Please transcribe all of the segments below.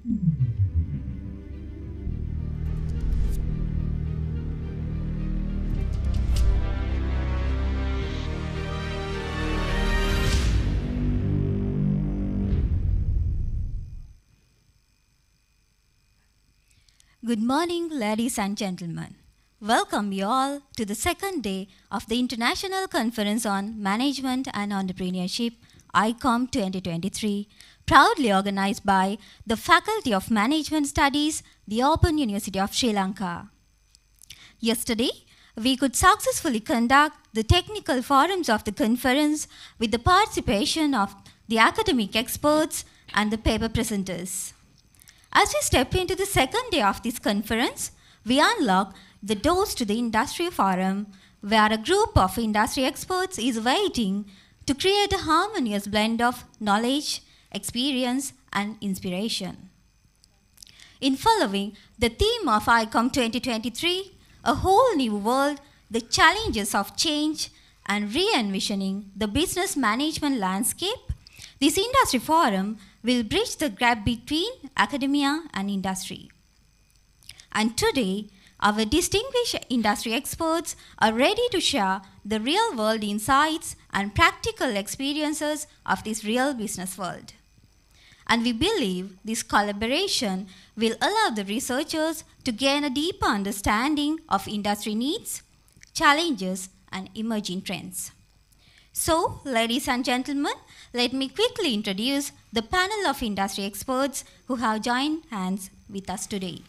Good morning, ladies and gentlemen. Welcome you all to the second day of the International Conference on Management and Entrepreneurship, ICOME 2023, proudly organized by the Faculty of Management Studies, the Open University of Sri Lanka. Yesterday, we could successfully conduct the technical forums of the conference with the participation of the academic experts and the paper presenters. As we step into the second day of this conference, we unlock the doors to the industry forum, where a group of industry experts is waiting to create a harmonious blend of knowledge, experience, and inspiration. In following the theme of ICOME 2023, a whole new world, the challenges of change, and re-envisioning the business management landscape, this industry forum will bridge the gap between academia and industry. And today, our distinguished industry experts are ready to share the real-world insights and practical experiences of this real business world. And we believe this collaboration will allow the researchers to gain a deeper understanding of industry needs, challenges, and emerging trends. So, ladies and gentlemen, let me quickly introduce the panel of industry experts who have joined hands with us today.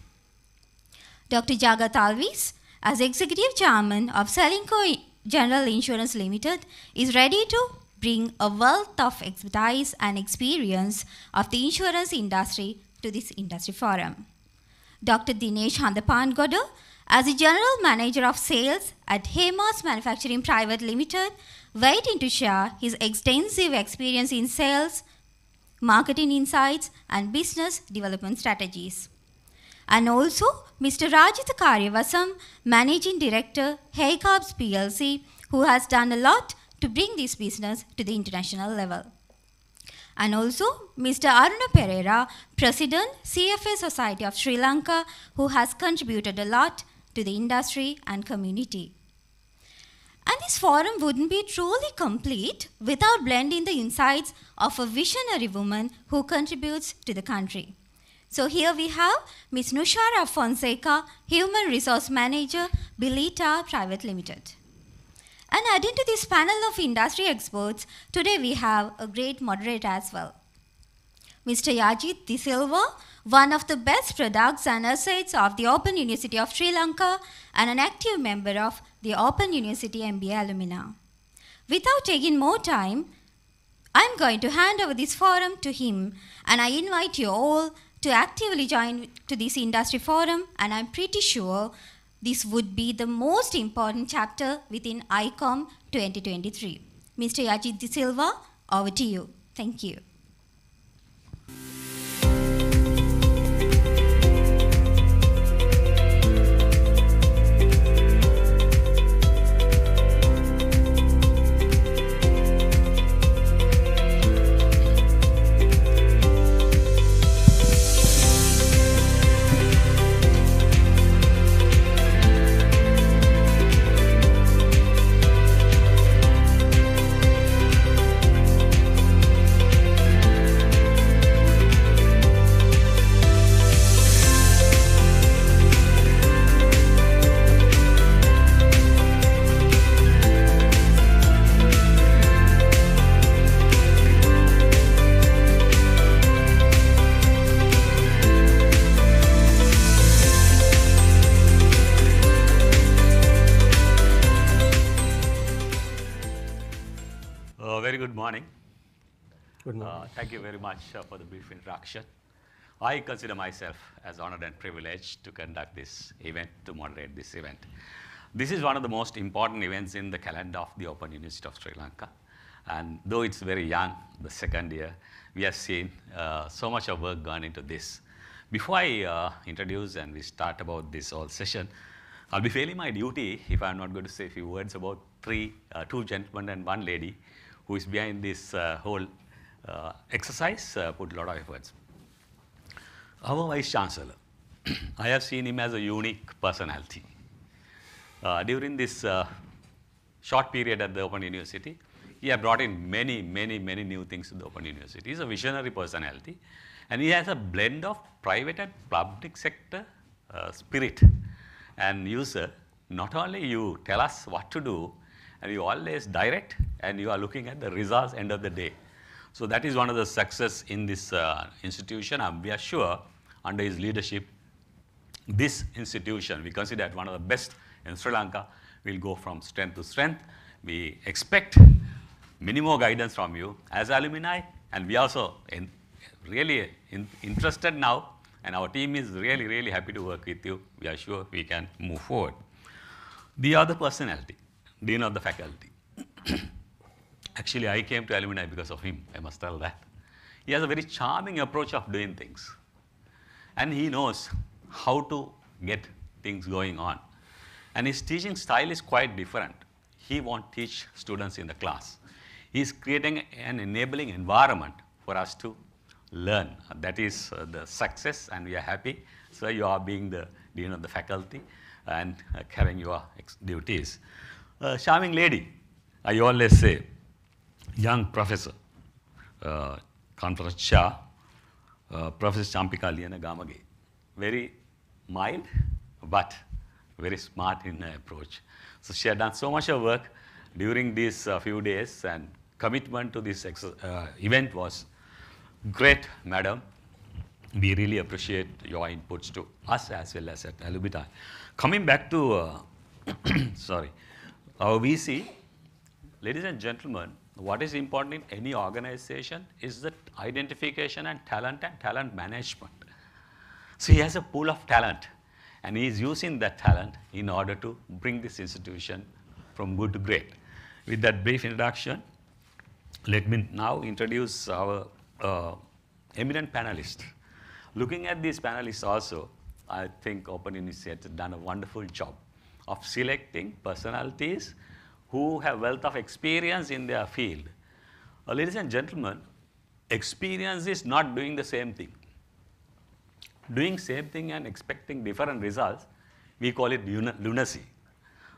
Dr. Jagath Alwis, as Executive Chairman of Ceylinco General Insurance Limited, is ready to bring a wealth of expertise and experience of the insurance industry to this industry forum. Dr. Dinesh Hamangoda, as the General Manager of Sales at Hemas Manufacturing Private Limited, waiting to share his extensive experience in sales, marketing insights, and business development strategies. And also, Mr. Rajitha Kariyawasan, Managing Director, Haycarb PLC, who has done a lot to bring this business to the international level. And also, Mr. Aruna Perera, President, CFA Society of Sri Lanka, who has contributed a lot to the industry and community. And this forum wouldn't be truly complete without blending the insights of a visionary woman who contributes to the country. So here we have Ms. Nushara Fonseka, Human Resource Manager, Bileeta Private Limited. And adding to this panel of industry experts, today we have a great moderator as well. Mr. Yajith De Silva, one of the best products and assets of the Open University of Sri Lanka and an active member of the Open University MBA Alumni. Without taking more time, I'm going to hand over this forum to him, and I invite you all to actively join to this industry forum, and I'm pretty sure this would be the most important chapter within ICOME 2023. Mr. Yajith De Silva, over to you. Thank you. Very good morning. Good morning. Thank you very much for the brief introduction. I consider myself as honored and privileged to conduct this event, to moderate this event. This is one of the most important events in the calendar of the Open University of Sri Lanka. And though it's very young, the second year, we have seen so much of work gone into this. Before I introduce and we start about this whole session, I'll be failing my duty if I'm not going to say a few words about two gentlemen and one lady who is behind this whole exercise, put a lot of efforts. Our Vice Chancellor, I have seen him as a unique personality. During this short period at the Open University, he has brought in many new things to the Open University. He's a visionary personality, and he has a blend of private and public sector spirit. And you, sir, not only you tell us what to do, and you always direct, and you are looking at the results end of the day. So that is one of the success in this institution, and we are sure under his leadership, this institution, we consider it one of the best in Sri Lanka, will go from strength to strength. We expect many more guidance from you as alumni, and we also really interested now, and our team is really happy to work with you. We are sure we can move forward. The other personality, Dean of the Faculty. Actually, I came to Alumni because of him, I must tell that. He has a very charming approach of doing things, and he knows how to get things going on. And his teaching style is quite different. He won't teach students in the class. He's creating an enabling environment for us to learn. That is the success, and we are happy. So you are being the Dean of the Faculty and carrying your duties. Charming lady, I always say, young professor, Conference Chair, Professor Champika Liana Gamage. Very mild, but very smart in her approach. So she had done so much of work during these few days, and commitment to this event was great, madam. We really appreciate your inputs to us as well as at Alumni. Coming back to, sorry, our VC, ladies and gentlemen, what is important in any organization is the identification and talent management. So he has a pool of talent, and he is using that talent in order to bring this institution from good to great. With that brief introduction, let me now introduce our eminent panelists. Looking at these panelists also, I think Open University has done a wonderful job of selecting personalities who have wealth of experience in their field. Ladies and gentlemen, experience is not doing the same thing. Doing same thing and expecting different results, we call it lunacy.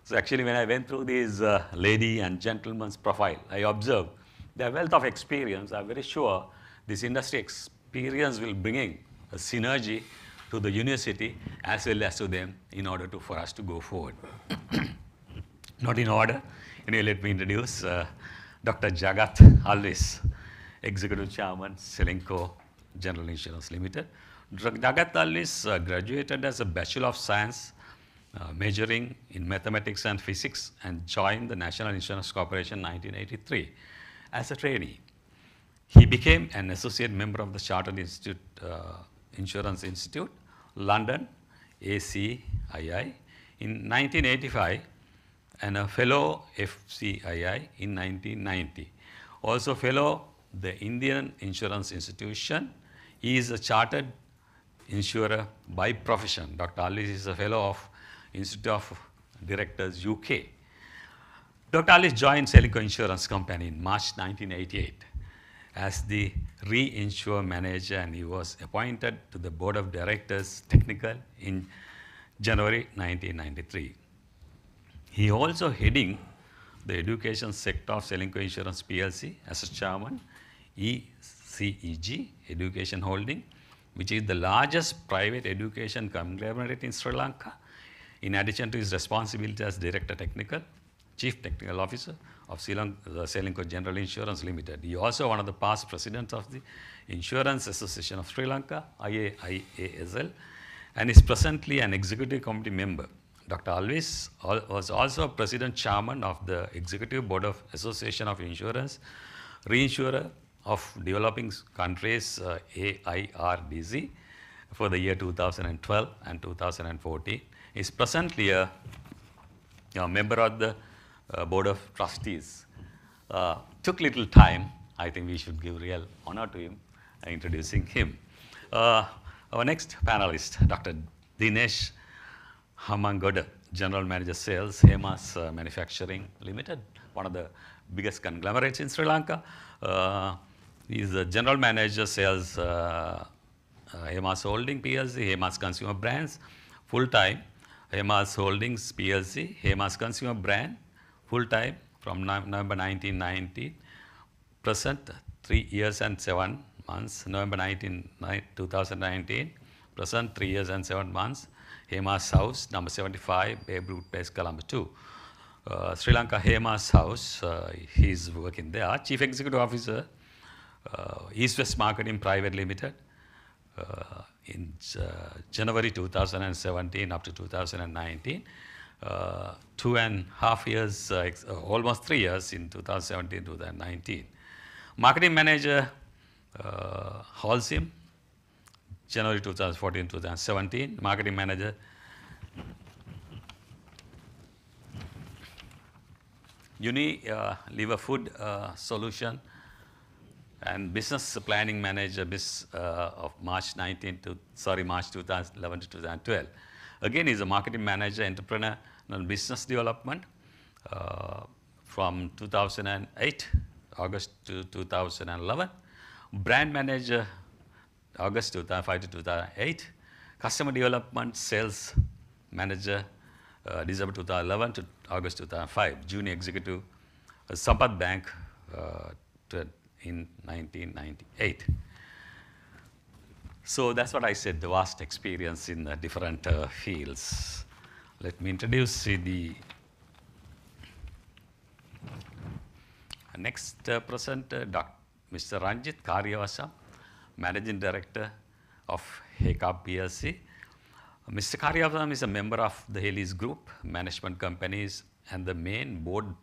So actually when I went through these lady and gentleman's profile, I observed their wealth of experience. I'm very sure this industry experience will bring a synergy to the university as well as to them in order for us to go forward. Not in order, anyway, let me introduce Dr. Jagath Alwis, Executive Chairman, Ceylinco General Insurance Limited. Jagath Alwis graduated as a Bachelor of Science, majoring in Mathematics and Physics, and joined the National Insurance Corporation in 1983 as a trainee. He became an associate member of the Chartered Insurance Institute, London, ACII, in 1985, and a fellow FCII in 1990. Also fellow the Indian Insurance Institution. He is a chartered insurer by profession. Dr. Alwis is a fellow of Institute of Directors, UK. Dr. Alwis joined Ceylinco Insurance Company in March 1988 as the re-insure manager, and he was appointed to the Board of Directors Technical in January 1993. He also heading the education sector of Ceylinco Insurance PLC as a chairman, ECEG, Education Holding, which is the largest private education conglomerate in Sri Lanka, in addition to his responsibility as Director Technical, Chief Technical Officer of Ceylinco General Insurance Limited. He also one of the past presidents of the Insurance Association of Sri Lanka, IASL, and is presently an executive committee member. Dr. Alwis was also President Chairman of the Executive Board of Association of Insurance, Reinsurer of Developing Countries, AIRDC, for the year 2012 and 2014. He is presently a member of the Board of Trustees. Took little time. I think we should give real honor to him introducing him. Our next panelist, Dr. Dinesh Hamangoda, General Manager Sales, Hemas Manufacturing Limited, one of the biggest conglomerates in Sri Lanka. He is the General Manager Sales Hemas Holding PLC, Hemas Consumer Brands, full-time, Hemas Holdings PLC, Hemas Consumer Brand, full-time from November 1990, present 3 years and 7 months, November 2019, present 3 years and 7 months, Hemas House, number 75, Babe Ruth Place, Colombo 2. Sri Lanka Hemas House, he's working there. Chief Executive Officer, East West Marketing Private Limited, in January 2017 up to 2019. 2.5 years, almost 3 years in 2017 to 2019. Marketing Manager, Holcim, January 2014 to 2017. Marketing Manager, Liver Food Solution, and Business Planning Manager of March 2011 to 2012. Again, he's a Marketing Manager, Entrepreneur and Business Development from 2008, August to 2011. Brand Manager, August 2005 to 2008. Customer Development Sales Manager, December 2011 to August 2005. Junior Executive, Sampath Bank in 1998. So that's what I said, the vast experience in different fields. Let me introduce the next presenter, Mr. Rajitha Kariyawasan, Managing Director of Haycarb PLC. Mr. Kariyawasan is a member of the Hayleys Group, management companies, and the main board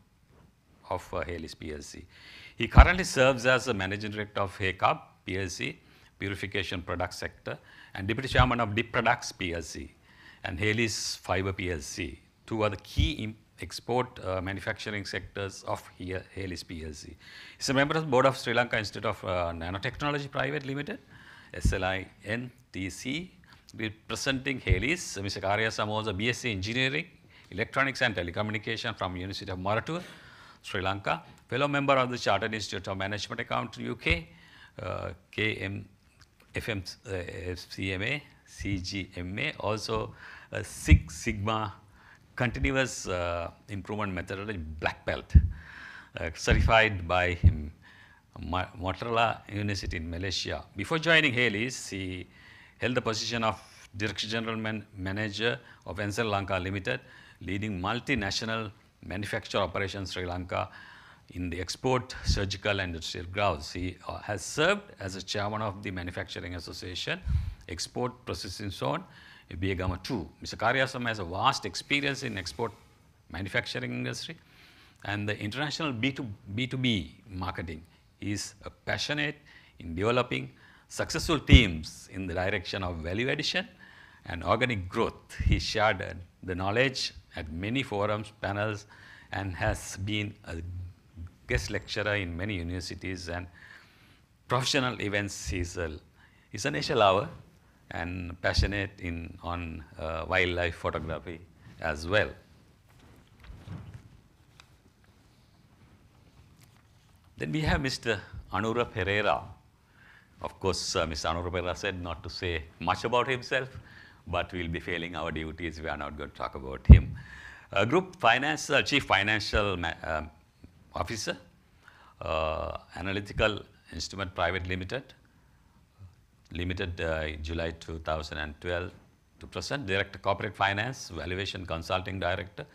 of Hayleys PLC. He currently serves as the Managing Director of Haycarb PLC, Purification Products Sector, and Deputy Chairman of Dip Products PLC and Hayleys Fiber PLC. Two are the key export manufacturing sectors of Hayleys PLC. He's a member of the Board of Sri Lanka Institute of Nanotechnology Private Limited, SLINTC, representing Hayleys. Mr. Kariyawasan was a BSc Engineering, Electronics and Telecommunication from University of Moderator, Sri Lanka. Fellow member of the Chartered Institute of Management Account UK, FCMA, CGMA, also a Six Sigma Continuous Improvement Methodology Black Belt, certified by Motorola University in Malaysia. Before joining Hayleys, he held the position of Director General Manager of Ensel Lanka Limited, leading multinational manufacture operations Sri Lanka in the export, surgical and industrial grounds. He has served as a chairman of the Manufacturing Association, Export Processing Zone, Biagama 2. Mr. Kariyawasan has a vast experience in export manufacturing industry and the international B2B marketing. He is passionate in developing successful teams in the direction of value addition and organic growth. He shared the knowledge at many forums, panels, and has been a guest lecturer in many universities and professional events. He's a nature lover and passionate on wildlife photography as well. Then we have Mr. Aruna Perera. Of course, Mr. Aruna Perera said not to say much about himself, but we'll be failing our duties. We are not going to talk about him. Group Finance, Chief Financial Officer, Analytical Instrument Private Limited, July 2012 to present. Director Corporate Finance, Valuation Consulting Director,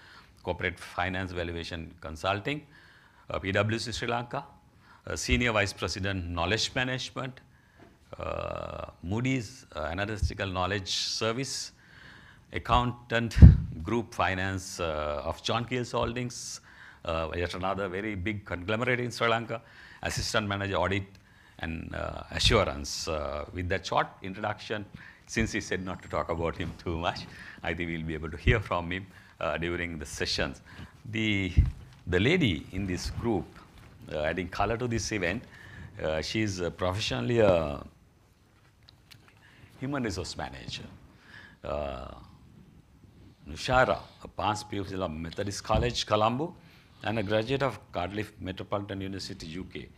Corporate Finance Valuation Consulting, PwC Sri Lanka, Senior Vice President Knowledge Management, Moody's Analytical Knowledge Service, Accountant Group Finance of John Keels Holdings, yet another very big conglomerate in Sri Lanka, Assistant Manager Audit and Assurance. With that short introduction, since he said not to talk about him too much, I think we'll be able to hear from him during the sessions. The lady in this group, adding color to this event, she's professionally a human resource manager. Nushara, a past PhD of Methodist College, Colombo, and a graduate of Cardiff Metropolitan University, UK.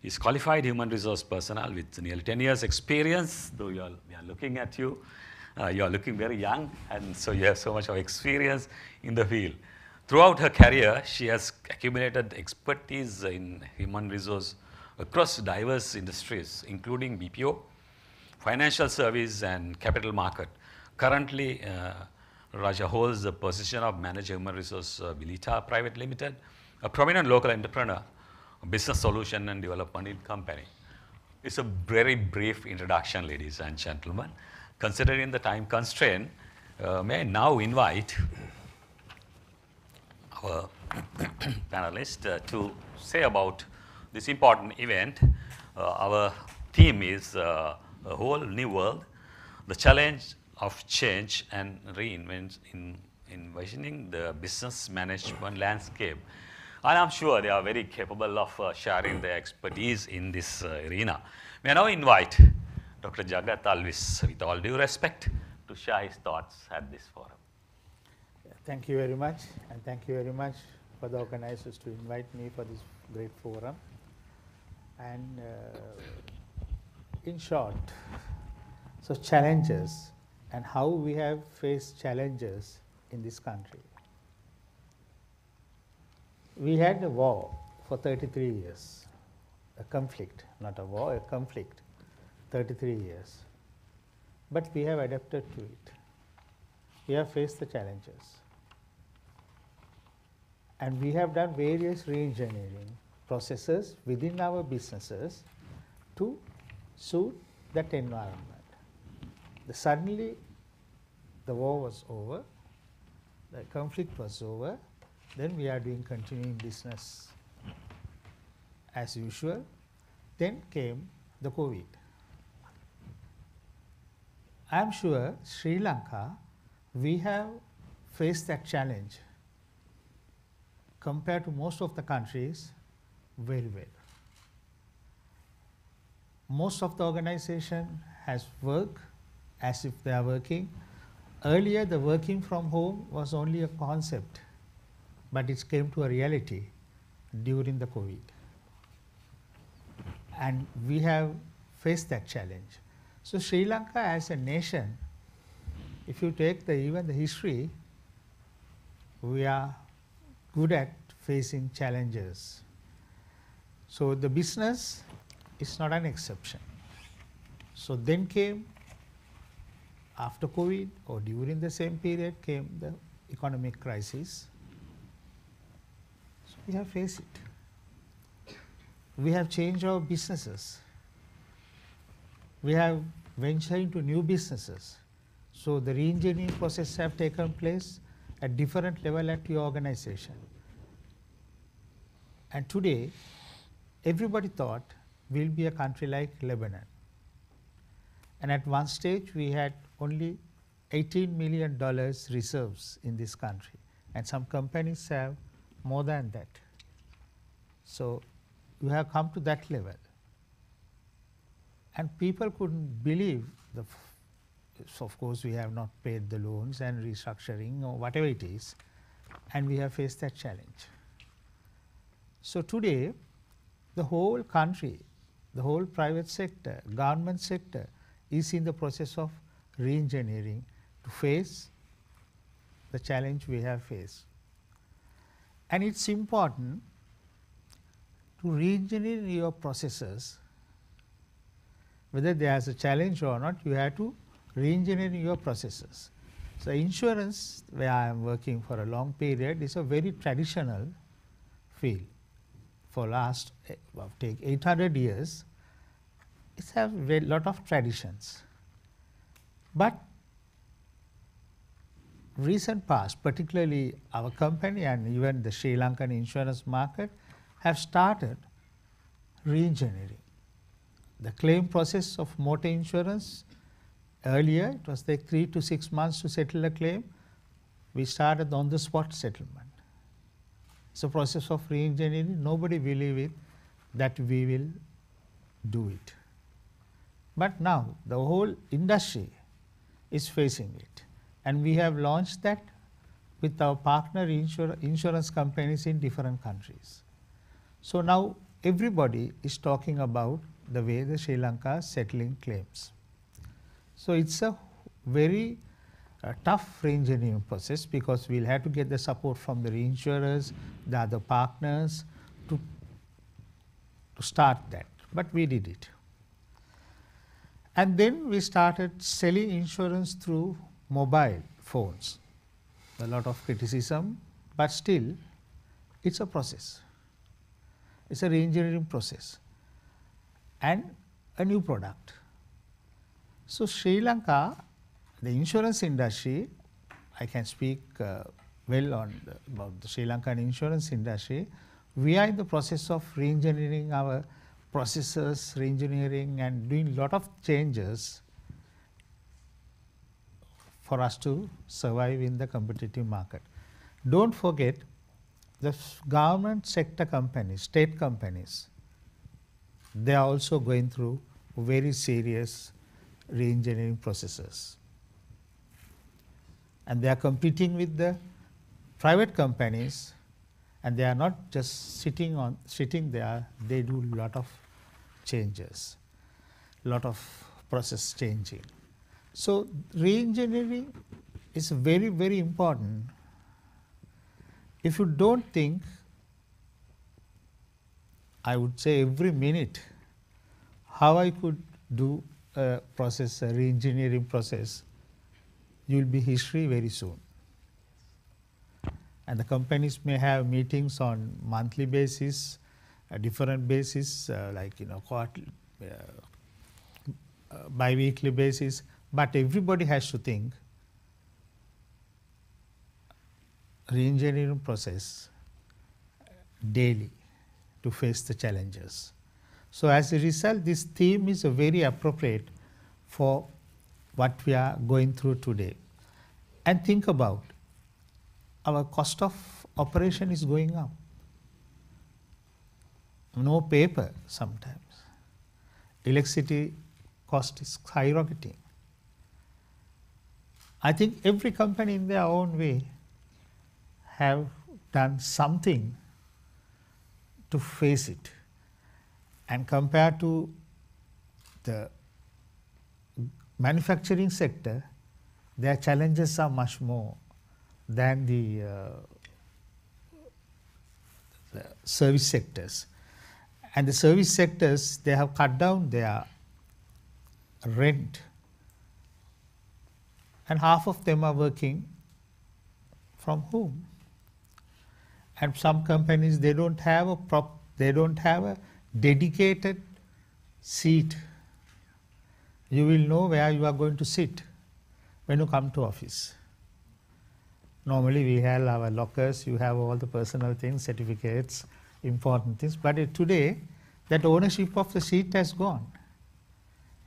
is qualified human resource personnel with nearly 10 years experience, though we are looking at you. You are looking very young, and so you have so much of experience in the field. Throughout her career, she has accumulated expertise in human resource across diverse industries, including BPO, financial service, and capital market. Currently, Raja holds the position of Manager Human Resource Bileeta Private Limited, a prominent local entrepreneur, a business solution and development company. It's a very brief introduction, ladies and gentlemen. Considering the time constraint, may I now invite our panelists to say about this important event. Our theme is a whole new world, the challenge of change and re-envisioning the business management landscape. And I'm sure they are very capable of sharing their expertise in this arena. May I now invite Dr. Jagath Alwis, with all due respect, to share his thoughts at this forum. Thank you very much, and thank you very much for the organizers to invite me for this great forum. And in short, so challenges and how we have faced challenges in this country. We had a war for 33 years, a conflict, not a war, a conflict, 33 years. But we have adapted to it. We have faced the challenges. And we have done various re-engineering processes within our businesses to suit that environment. Suddenly, the war was over, the conflict was over, then we are doing continuing business as usual. Then came the COVID. I am sure Sri Lanka, we have faced that challenge compared to most of the countries very well. Most of the organization has worked as if they are working. Earlier, the working from home was only a concept, but it came to a reality during the COVID. And we have faced that challenge. So Sri Lanka as a nation, if you take even the history, we are good at facing challenges. So the business is not an exception. So then came, after COVID or during the same period, came the economic crisis. So we have faced it. We have changed our businesses. We have ventured into new businesses. So the re-engineering process have taken place at different level at your organization. And today, everybody thought we'll be a country like Lebanon. And at one stage, we had only $18 million reserves in this country. And some companies have more than that. So we have come to that level. And people couldn't believe so of course, we have not paid the loans and restructuring or whatever it is, and we have faced that challenge. So today, the whole country, the whole private sector, government sector is in the process of re-engineering to face the challenge we have faced. And it's important to re-engineer your processes. Whether there is a challenge or not, you have to re-engineer your processes. So insurance, where I am working for a long period, is a very traditional field. For last, take 800 years, it has a lot of traditions. But recent past, particularly our company and even the Sri Lankan insurance market, have started re-engineering. The claim process of motor insurance, earlier it was like 3 to 6 months to settle a claim. We started on the spot settlement. It's a process of re-engineering. Nobody believed it that we will do it. But now the whole industry is facing it. And we have launched that with our partner insurance companies in different countries. So now everybody is talking about the way the Sri Lanka is settling claims. So it's a very tough re-engineering process, because we'll have to get the support from the reinsurers, the other partners to start that. But we did it. And then we started selling insurance through mobile phones. A lot of criticism, but still it's a process. It's a re-engineering process and a new product. So Sri Lanka, the insurance industry, I can speak well about the Sri Lankan insurance industry. We are in the process of re-engineering our processes, re-engineering and doing a lot of changes for us to survive in the competitive market. Don't forget, the government sector companies, state companies, they are also going through very serious re-engineering processes. And they are competing with the private companies, and they are not just sitting there, they do a lot of changes, lot of process changing. So re-engineering is very, very important. If you don't think, I would say every minute, how I could do a process, a re-engineering process, you will be history very soon. And the companies may have meetings on monthly basis, a different basis, like quarterly, bi-weekly basis, but everybody has to think re-engineering process daily to face the challenges. So as a result, this theme is very appropriate for what we are going through today. And think about, our cost of operation is going up. No paper sometimes. Electricity cost is skyrocketing. I think every company in their own way have done something to face it. And compared to the manufacturing sector, their challenges are much more than the service sectors. And the service sectors, they have cut down their rent, and half of them are working from home. And some companies, they don't have a dedicated seat. You will know where you are going to sit when you come to office. Normally we have our lockers, you have all the personal things, certificates, important things, but today that ownership of the seat has gone.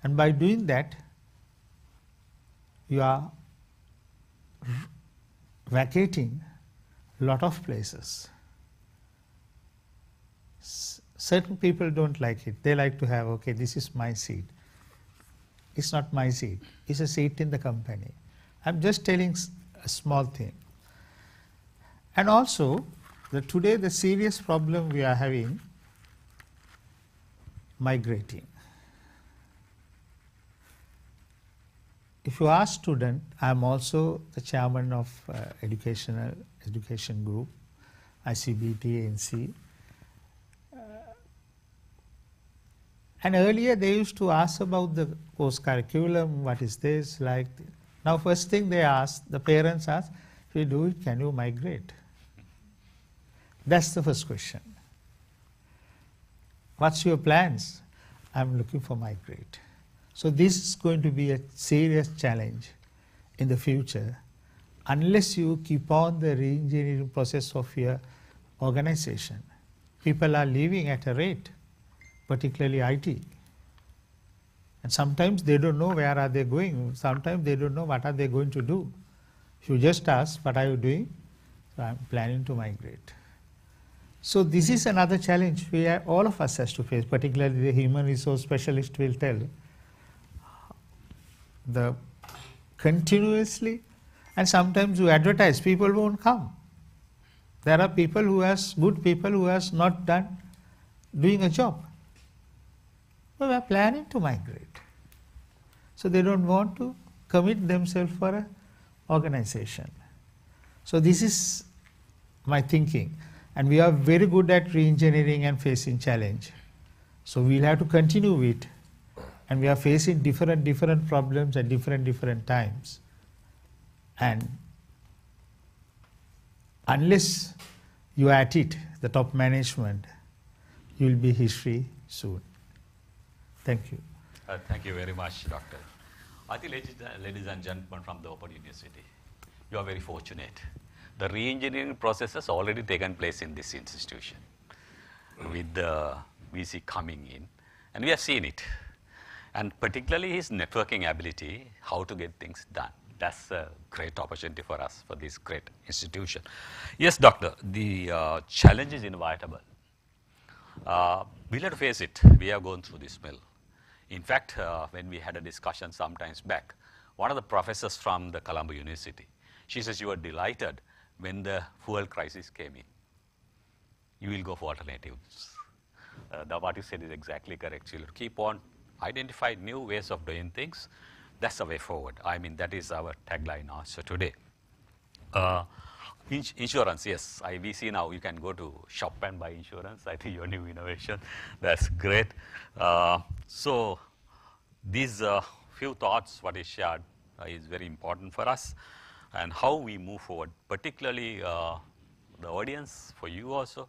And by doing that, you are vacating a lot of places. Certain people don't like it. They like to have, okay, this is my seat. It's not my seat. It's a seat in the company. I'm just telling a small thing. And also, today the serious problem we are having, migrating. If you ask student, I'm also the chairman of education group, ICBT, ANC. And earlier they used to ask about the course curriculum, what is this, like. Now first thing they ask, the parents ask, if you do it, can you migrate? That's the first question. What's your plans? I'm looking for migrate. So this is going to be a serious challenge in the future unless you keep on the re-engineering process of your organization. People are leaving at a rate, particularly IT. And sometimes they don't know where are they going. Sometimes they don't know what are they going to do. If you just ask, what are you doing? So I'm planning to migrate. So this is another challenge all of us has to face, particularly the human resource specialist will tell. The continuously, and sometimes you advertise, people won't come. There are people who has, good people who has not done doing a job. But we are planning to migrate. So they don't want to commit themselves for an organization. So this is my thinking. And we are very good at re-engineering and facing challenge. So we'll have to continue with, and we are facing different problems at different times. And unless you are at it, the top management, you will be history soon. Thank you. Thank you very much, Doctor. I think, ladies and gentlemen from the Open University, you are very fortunate. The re-engineering process has already taken place in this institution with the VC coming in, and we have seen it. And particularly his networking ability, how to get things done. That's a great opportunity for us, for this great institution. Yes, Doctor, the challenge is inevitable. We'll have to face it. We have gone through this mill. In fact, when we had a discussion sometimes back, one of the professors from the Colombo University, she says you were delighted when the fuel crisis came in. You will go for alternatives. What you said is exactly correct. You'll keep on identify new ways of doing things. That's the way forward. I mean, that is our tagline also today. Insurance, yes. We see now you can go to shop and buy insurance. I think your new innovation, that's great. So these few thoughts, what is shared is very important for us, and how we move forward, particularly the audience, for you also,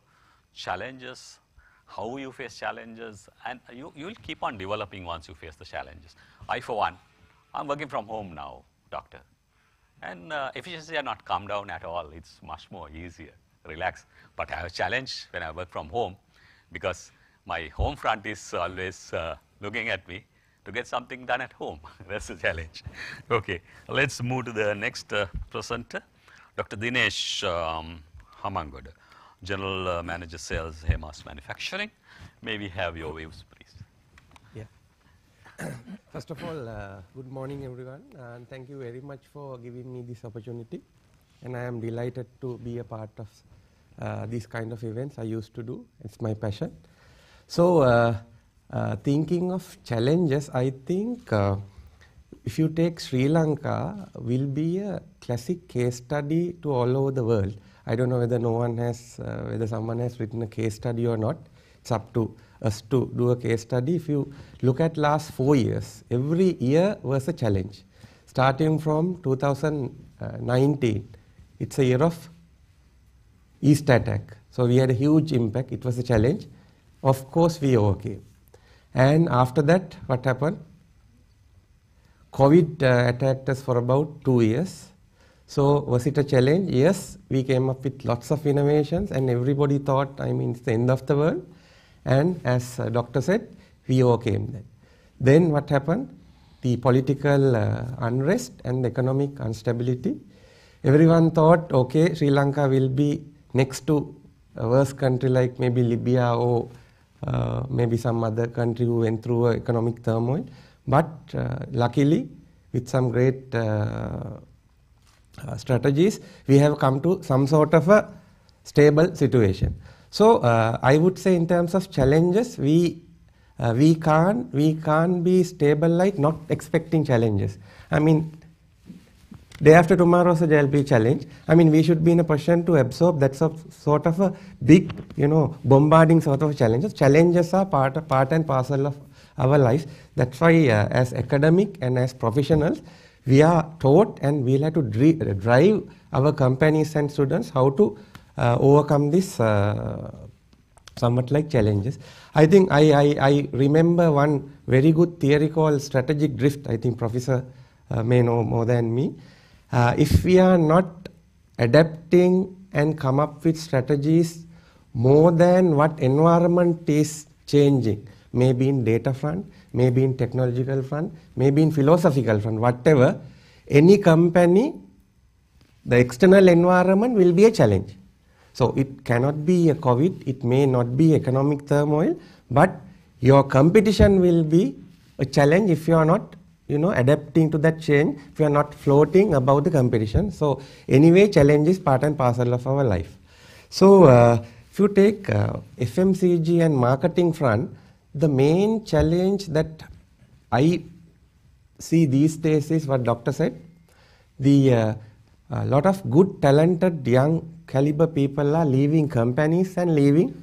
challenges, how you face challenges, and you will keep on developing once you face the challenges. I, for one, I'm working from home now, Doctor. And efficiency has not come down at all. It's much more easier, relax. But I have a challenge when I work from home, because my home front is always looking at me to get something done at home. That's the challenge. Okay, let's move to the next presenter, Dr. Dinesh Hamangoda, General Manager Sales, Hemas Manufacturing. May we have your views, please? Yeah. First of all, good morning, everyone, and thank you very much for giving me this opportunity. And I am delighted to be a part of these kind of events I used to do. It's my passion. So, thinking of challenges, I think if you take Sri Lanka, will be a classic case study to all over the world. I don't know whether whether someone has written a case study or not. It's up to us to do a case study. If you look at last 4 years, every year was a challenge. Starting from 2019, it's a year of East attack. So we had a huge impact. It was a challenge. Of course, we overcame. And after that, what happened? COVID attacked us for about 2 years. So was it a challenge? Yes, we came up with lots of innovations, and everybody thought, I mean, it's the end of the world. And as doctor said, we overcame that. Then what happened? The political unrest and economic instability. Everyone thought, okay, Sri Lanka will be next to a worse country like maybe Libya or maybe some other country who went through economic turmoil. But luckily, with some great strategies, we have come to some sort of a stable situation. So I would say in terms of challenges, we can't be stable like not expecting challenges. I mean, day after tomorrow also there will be a challenge. I mean, we should be in a position to absorb that sort of a big, bombarding sort of challenges. Challenges are part and parcel of our lives. That's why as academic and as professionals, we are taught and we'll have to drive our companies and students how to overcome this somewhat like challenges. I think I remember one very good theory called strategic drift. I think Professor may know more than me. If we are not adapting and come up with strategies more than what environment is changing, maybe in data front, maybe in technological front, maybe in philosophical front, whatever, any company, the external environment will be a challenge. So it cannot be a COVID, it may not be economic turmoil, but your competition will be a challenge if you are not, adapting to that change, if you are not floating above the competition. So anyway, challenge is part and parcel of our life. So if you take FMCG and marketing front, the main challenge that I see these days is what doctor said. The lot of good, talented, young caliber people are leaving companies and leaving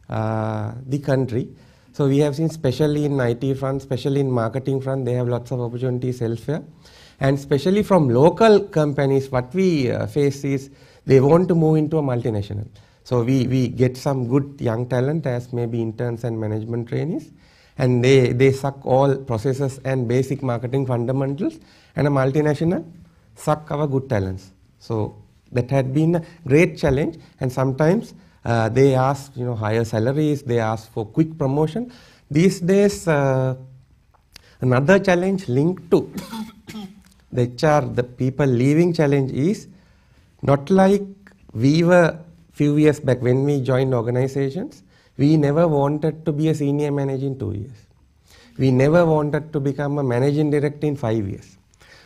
the country. So we have seen, especially in IT front, especially in marketing front, they have lots of opportunities elsewhere. And especially from local companies, what we face is they want to move into a multinational. So we get some good young talent as maybe interns and management trainees, and they suck all processes and basic marketing fundamentals, and a multinational suck our good talents. So that had been a great challenge, and sometimes they ask higher salaries, they ask for quick promotion. These days, another challenge linked to the HR, the people leaving challenge is not like we were few years back when we joined organizations. We never wanted to be a senior manager in 2 years. We never wanted to become a managing director in 5 years.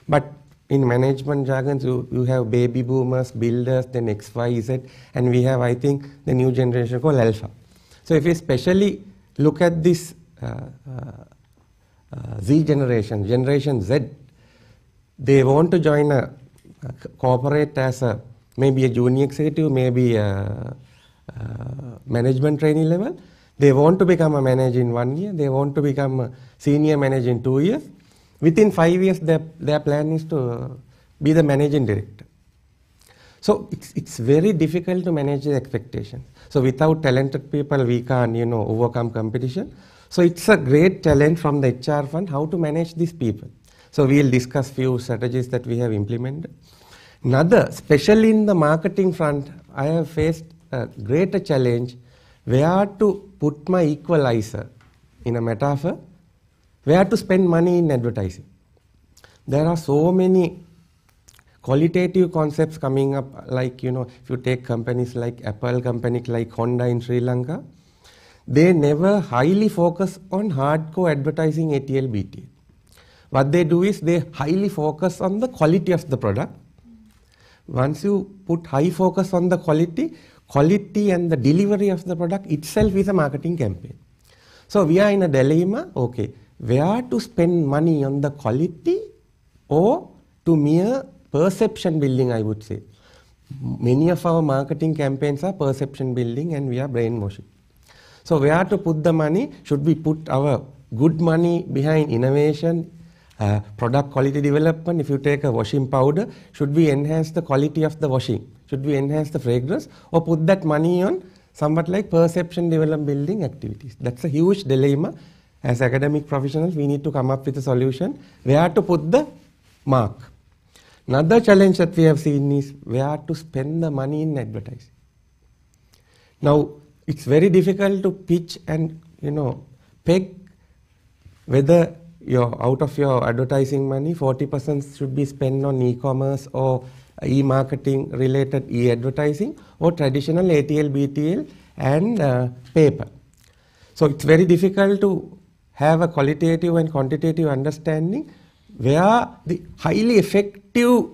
But in management jargons, you have baby boomers, builders, then X, Y, Z, and we have, I think, the new generation called Alpha. So if you especially look at this Z generation, Generation Z, they want to join a corporate as maybe a junior executive, maybe a management trainee level. They want to become a manager in 1 year. They want to become a senior manager in 2 years. Within 5 years, their plan is to be the managing director. So it's very difficult to manage the expectations. So without talented people, we can't overcome competition. So it's a great challenge from the HR fund how to manage these people. So we'll discuss few strategies that we have implemented. Another, especially in the marketing front, I have faced a greater challenge where to put my equalizer, in a metaphor, where to spend money in advertising. There are so many qualitative concepts coming up, like, if you take companies like Apple, companies like Honda in Sri Lanka, they never highly focus on hardcore advertising ATL, BTL. What they do is they highly focus on the quality of the product. Once you put high focus on the quality and the delivery of the product itself is a marketing campaign. So we are in a dilemma, okay, where to spend money on the quality or to mere perception building, I would say. Many of our marketing campaigns are perception building and we are brainwashing. So where to put the money? Should we put our good money behind innovation, product quality development? If you take a washing powder, should we enhance the quality of the washing? Should we enhance the fragrance or put that money on somewhat like perception development building activities? That's a huge dilemma. As academic professionals, we need to come up with a solution where to put the mark. Another challenge that we have seen is where to spend the money in advertising. Now, it's very difficult to pitch and peg whether out of your advertising money, 40% should be spent on e-commerce or e-marketing related e-advertising or traditional ATL, BTL and paper. So it's very difficult to have a qualitative and quantitative understanding where the highly effective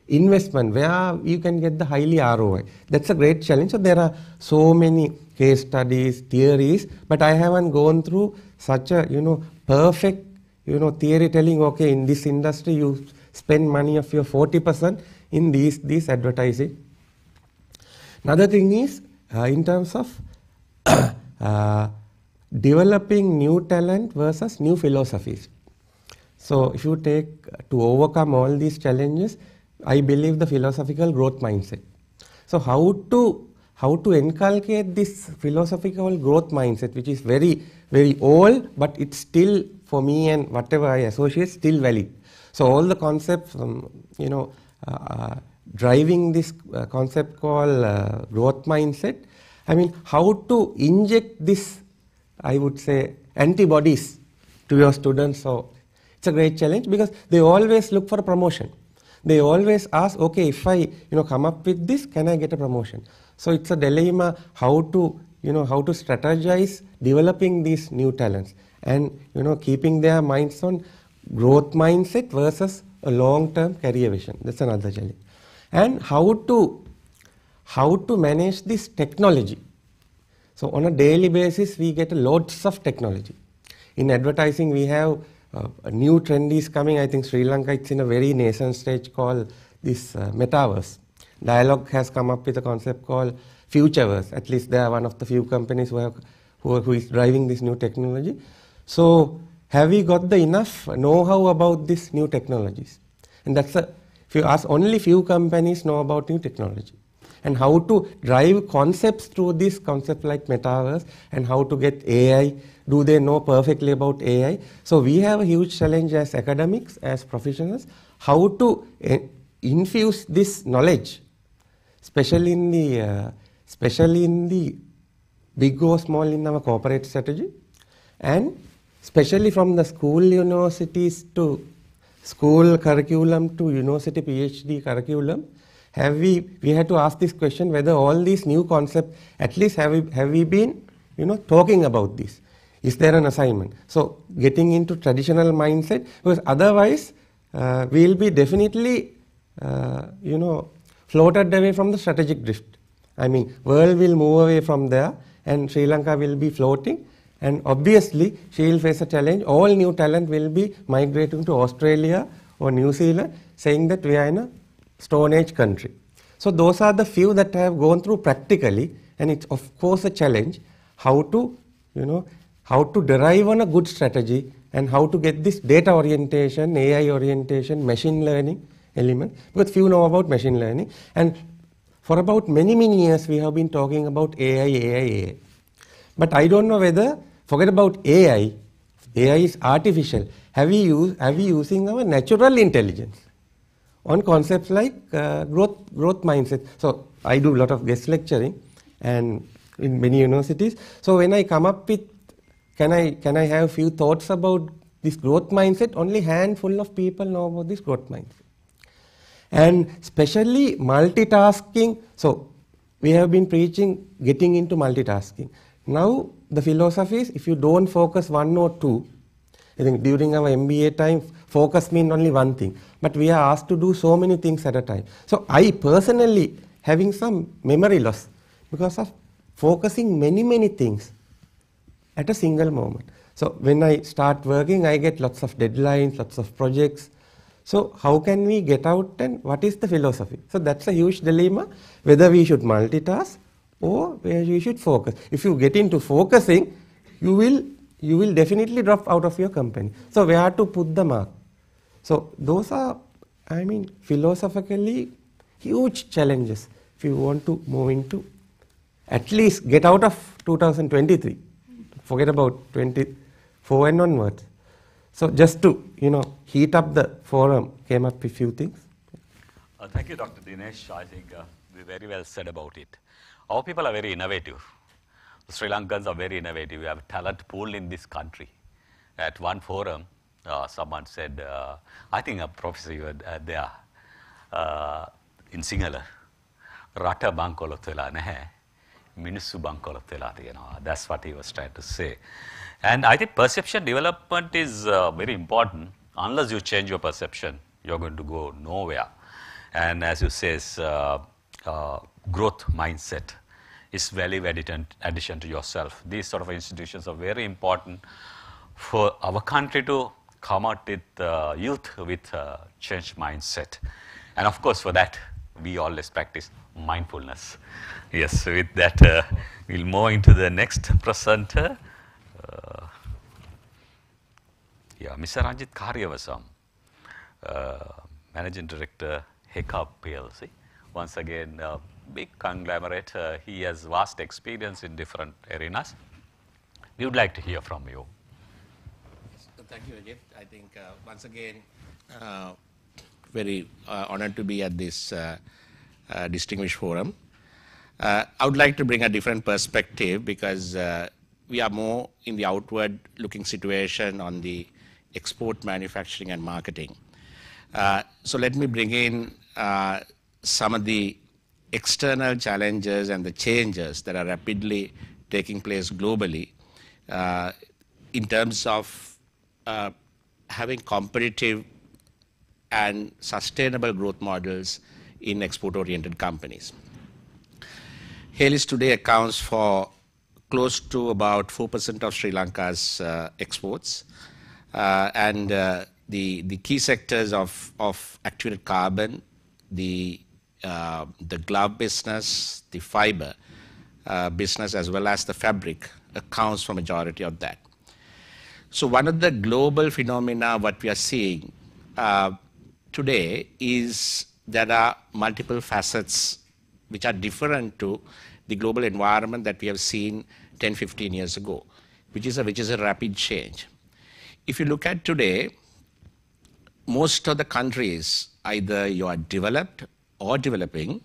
investment, where you can get the highly ROI. That's a great challenge. So there are so many case studies, theories, but I haven't gone through such a perfect theory telling, okay, in this industry you spend money of your 40% in these advertising. Another thing is in terms of developing new talent versus new philosophies. So if you take to overcome all these challenges, I believe the philosophical growth mindset. So how to inculcate this philosophical growth mindset, which is very, very old, but it's still, for me and whatever I associate, still valid. So all the concepts, driving this concept called growth mindset, I mean, how to inject this, I would say, antibodies to your students. So it's a great challenge because they always look for a promotion. They always ask, okay, if I come up with this, can I get a promotion? So it's a dilemma how to strategize developing these new talents and keeping their minds on growth mindset versus a long-term career vision. That's another challenge. And how to manage this technology. So on a daily basis, we get loads of technology. In advertising, we have a new trend is coming. I think Sri Lanka, it's in a very nascent stage called this metaverse. Dialog has come up with a concept called Futureverse. At least they are one of the few companies who is driving this new technology. So have we got the enough know-how about these new technologies? And that's if you ask, only few companies know about new technology. And how to drive concepts through this concept like metaverse, and how to get AI. Do they know perfectly about AI? So we have a huge challenge as academics, as professionals, how to infuse this knowledge, especially in the big or small in our corporate strategy, and especially from the school universities to school curriculum to university PhD curriculum. We had to ask this question whether all these new concepts, at least have we been talking about this? Is there an assignment? So getting into traditional mindset, because otherwise we'll be definitely floated away from the strategic drift. I mean, world will move away from there and Sri Lanka will be floating, and obviously she will face a challenge. All new talent will be migrating to Australia or New Zealand, saying that we are in a Stone Age country. So those are the few that I have gone through practically, and it's of course a challenge how to derive on a good strategy and how to get this data orientation, AI orientation, machine learning element, because few know about machine learning. And for about many years we have been talking about AI. But I don't know whether, forget about AI is artificial. Are we using our natural intelligence on concepts like growth mindset? So I do a lot of guest lecturing and in many universities. So when I come up with, can I have a few thoughts about this growth mindset? Only handful of people know about this growth mindset. And especially multitasking. So we have been preaching getting into multitasking. Now the philosophy is, if you don't focus one or two, I think during our MBA time, focus means only one thing. But we are asked to do so many things at a time. So I personally having some memory loss because of focusing many things at a single moment. So when I start working, I get lots of deadlines, lots of projects. So how can we get out, and what is the philosophy? So that's a huge dilemma, whether we should multitask or where we should focus. If you get into focusing, you will definitely drop out of your company. So where to put the mark? So those are, I mean, philosophically huge challenges if you want to move into, at least get out of 2023. Forget about 24 and onwards. So just to, heat up the forum, came up with a few things. Thank you, Dr. Dinesh. I think we very well said about it. Our people are very innovative. The Sri Lankans are very innovative. We have a talent pool in this country. At one forum, someone said, I think a professor you were there in Sinhala, Rata bankolot vela naha, Minusu bankolot vela tiyena. That's what he was trying to say. And I think perception development is very important. Unless you change your perception, you're going to go nowhere. And as you say, growth mindset is value addition to yourself. These sort of institutions are very important for our country to come out with youth with change mindset. And of course, for that, we always practice mindfulness. Yes, with that, we'll move into the next presenter. Mr. Rajitha Kariyawasan, Managing Director, Haycarb PLC. Once again, big conglomerate. He has vast experience in different arenas. We would like to hear from you. Thank you, Yajith. I think once again, very honored to be at this distinguished forum. I would like to bring a different perspective because we are more in the outward looking situation on the export manufacturing and marketing. So let me bring in some of the external challenges and the changes that are rapidly taking place globally in terms of having competitive and sustainable growth models in export-oriented companies. Haylis today accounts for close to about 4% of Sri Lanka's exports. And the key sectors of activated carbon, the glove business, the fiber business, as well as the fabric accounts for majority of that. So one of the global phenomena what we are seeing today is there are multiple facets which are different to the global environment that we have seen 10, 15 years ago, which is a rapid change. If you look at today, most of the countries, either you are developed or developing,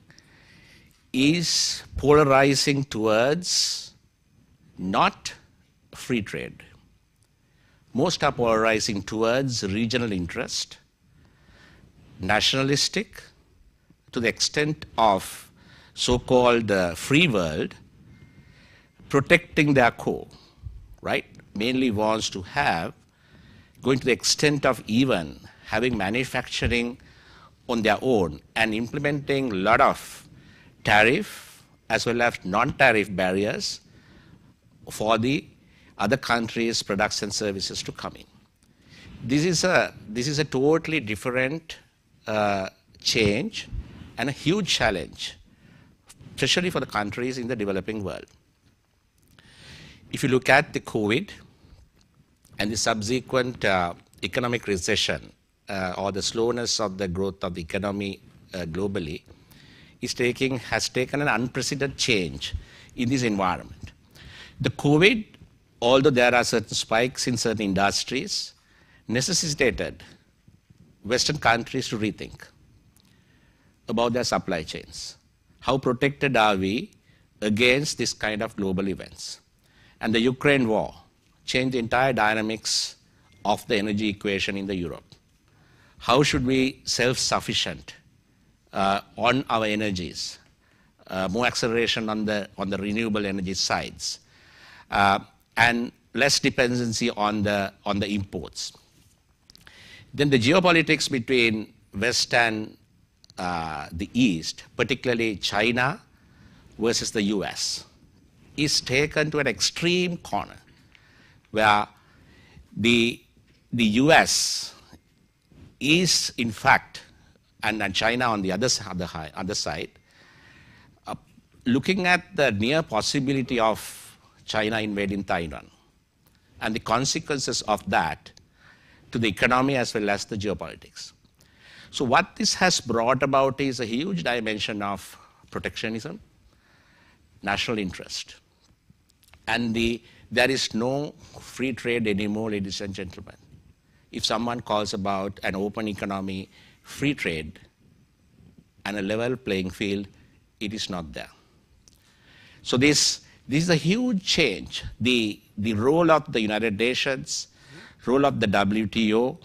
is polarizing towards not free trade. Most are polarizing towards regional interest, nationalistic, to the extent of so-called free world, protecting their core, right? Mainly wants to have, going to the extent of even having manufacturing on their own and implementing a lot of tariff as well as non-tariff barriers for the other countries' products and services to come in. This is a totally different change and a huge challenge, especially for the countries in the developing world. If you look at the COVID and the subsequent economic recession or the slowness of the growth of the economy globally, has taken an unprecedented change in this environment. The COVID, although there are certain spikes in certain industries, necessitated Western countries to rethink about their supply chains. How protected are we against this kind of global events? And the Ukraine war changed the entire dynamics of the energy equation in the Europe. How should we self-sufficient on our energies, more acceleration on the renewable energy sides, and less dependency on the imports. Then the geopolitics between West and the East, particularly China versus the US, is taken to an extreme corner where the US is in fact, and China on the other side, looking at the near possibility of China invading Taiwan and the consequences of that to the economy as well as the geopolitics. So what this has brought about is a huge dimension of protectionism, national interest. And there is no free trade anymore, ladies and gentlemen. If someone calls about an open economy, free trade, and a level playing field, it is not there. So this is a huge change. The role of the United Nations, role of the WTO,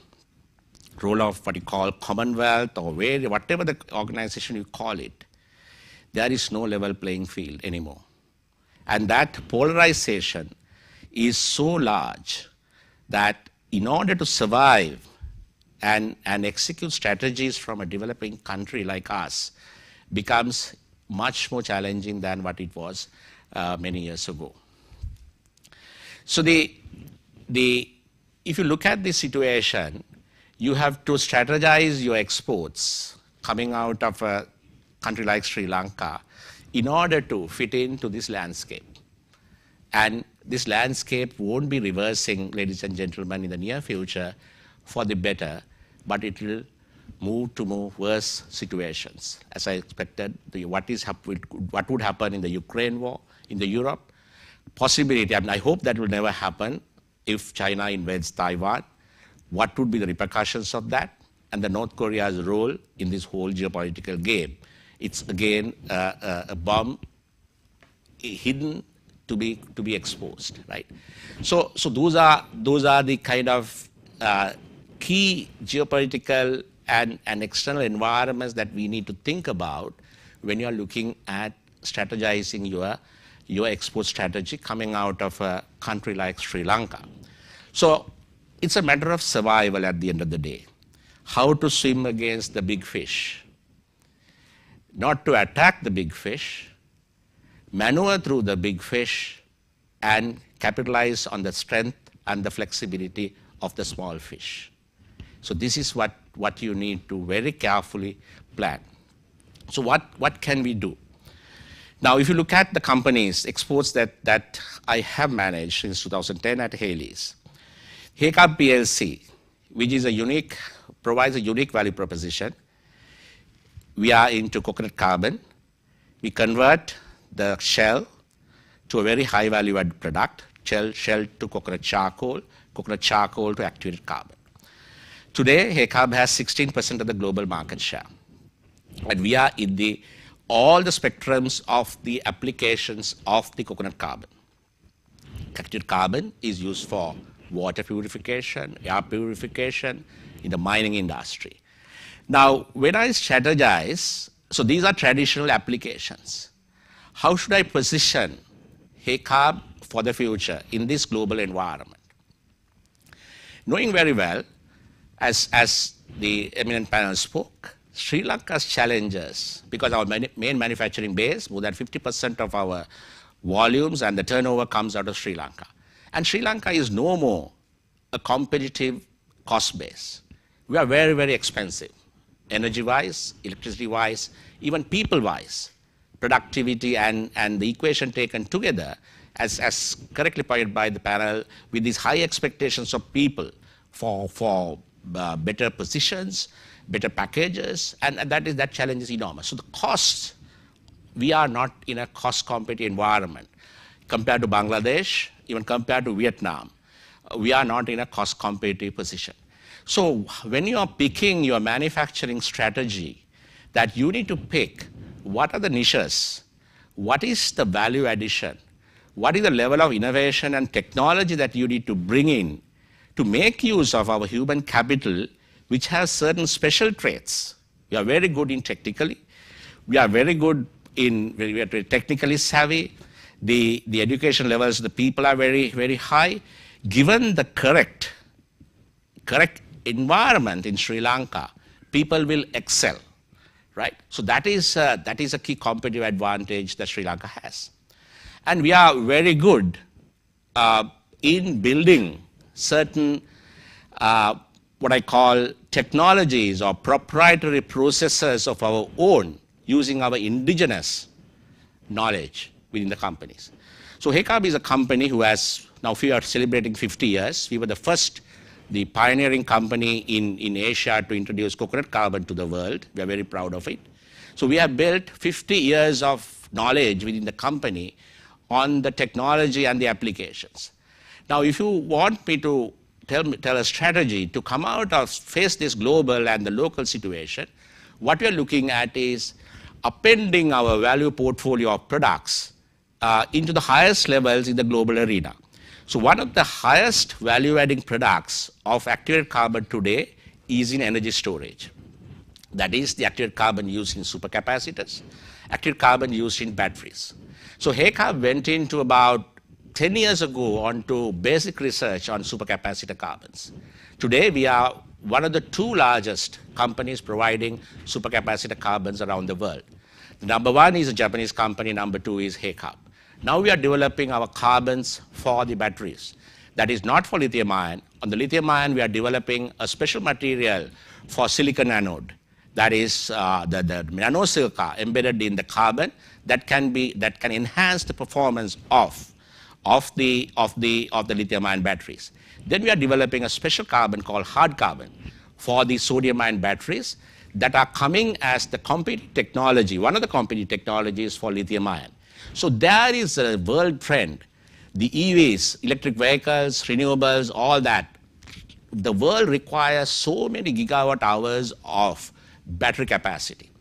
role of what you call Commonwealth or whatever the organization you call it, there is no level playing field anymore. And that polarization is so large that in order to survive and execute strategies from a developing country like us becomes much more challenging than what it was many years ago. So if you look at this situation, you have to strategize your exports coming out of a country like Sri Lanka in order to fit into this landscape. And this landscape won't be reversing, ladies and gentlemen, in the near future for the better, but it will move to more worse situations. As I expected, what would happen in the Ukraine war, in the Europe, possibility, I hope that will never happen if China invades Taiwan. What would be the repercussions of that? And the North Korea's role in this whole geopolitical game. It's again a bomb hidden to be exposed, right? So those are the kind of key geopolitical and external environments that we need to think about when you are looking at strategizing your export strategy coming out of a country like Sri Lanka. So it's a matter of survival at the end of the day. How to swim against the big fish. Not to attack the big fish, maneuver through the big fish, and capitalize on the strength and the flexibility of the small fish. So this is what you need to very carefully plan. So what can we do? Now, if you look at the companies, exports that I have managed since 2010 at Haley's, Haycarb PLC, which is provides a unique value proposition. We are into coconut carbon. We convert the shell to a very high value added product, shell to coconut charcoal to activated carbon. Today, Haycarb has 16% of the global market share. And we are in all the spectrums of the applications of the coconut carbon. Activated carbon is used for water purification, air purification in the mining industry. Now, when I strategize, so these are traditional applications. How should I position Haycarb for the future in this global environment? Knowing very well, as the eminent panel spoke, Sri Lanka's challenges, because our main manufacturing base, more than 50% of our volumes and the turnover comes out of Sri Lanka. And Sri Lanka is no more a competitive cost base. We are very, very expensive, energy-wise, electricity-wise, even people-wise. Productivity and the equation taken together, as correctly pointed by the panel, with these high expectations of people for better positions, better packages, and that challenge is enormous. So the costs, we are not in a cost competitive environment. Compared to Bangladesh, even compared to Vietnam, we are not in a cost competitive position. So when you are picking your manufacturing strategy, that you need to pick what are the niches, what is the value addition, what is the level of innovation and technology that you need to bring in to make use of our human capital, which has certain special traits. We are very good in technically. We are very good in, we are technically savvy. The education levels, the people are very, very high. Given the correct environment in Sri Lanka, people will excel, right? So that is a key competitive advantage that Sri Lanka has. And we are very good in building certain what I call technologies or proprietary processes of our own using our indigenous knowledge within the companies. So Haycarb is a company who has, now we are celebrating 50 years. We were the pioneering company in Asia to introduce coconut carbon to the world. We are very proud of it. So we have built 50 years of knowledge within the company on the technology and the applications. Now, if you want me to tell a strategy to come out of, face this global and the local situation, what we are looking at is appending our value portfolio of products into the highest levels in the global arena. So one of the highest value-adding products of activated carbon today is in energy storage. That is the activated carbon used in supercapacitors, activated carbon used in batteries. So Haycarb went into about 10 years ago onto basic research on supercapacitor carbons. Today we are one of the two largest companies providing supercapacitor carbons around the world. The number one is a Japanese company, number two is Haycarb. Now we are developing our carbons for the batteries. That is not for lithium ion. On the lithium ion, we are developing a special material for silicon anode. That is the nanosilica embedded in the carbon that can enhance the performance of the lithium ion batteries. Then we are developing a special carbon called hard carbon for the sodium ion batteries that are coming as the competing technology, one of the competing technologies for lithium ion. So there is a world trend. The EVs, electric vehicles, renewables, all that. The world requires so many gigawatt hours of battery capacity.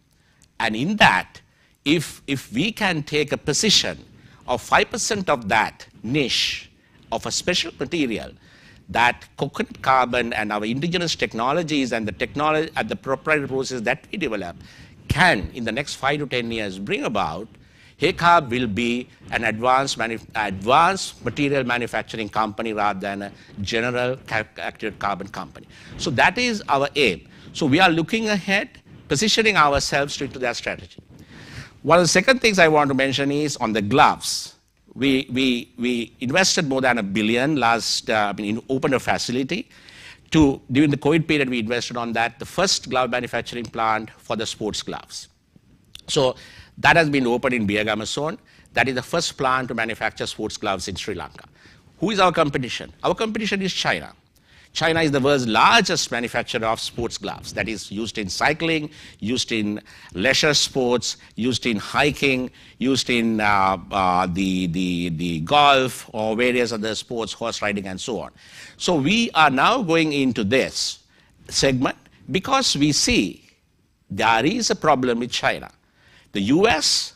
And in that, if we can take a position of 5% of that niche of a special material, that coconut carbon and our indigenous technologies and the technology and the proprietary process that we develop can, in the next 5 to 10 years, bring about, Haycarb will be an advanced material manufacturing company rather than a general activated carbon company. So that is our aim. So we are looking ahead, positioning ourselves into that strategy. One of the second things I want to mention is on the gloves. we invested more than $1 billion last, opened a facility. During the COVID period, we invested on that, the first glove manufacturing plant for the sports gloves. So that has been opened in Biagama zone. That is the first plant to manufacture sports gloves in Sri Lanka. Who is our competition? Our competition is China. China is the world's largest manufacturer of sports gloves, that is used in cycling, used in leisure sports, used in hiking, used in the golf or various other sports, horse riding and so on. So we are now going into this segment because we see there is a problem with China. The US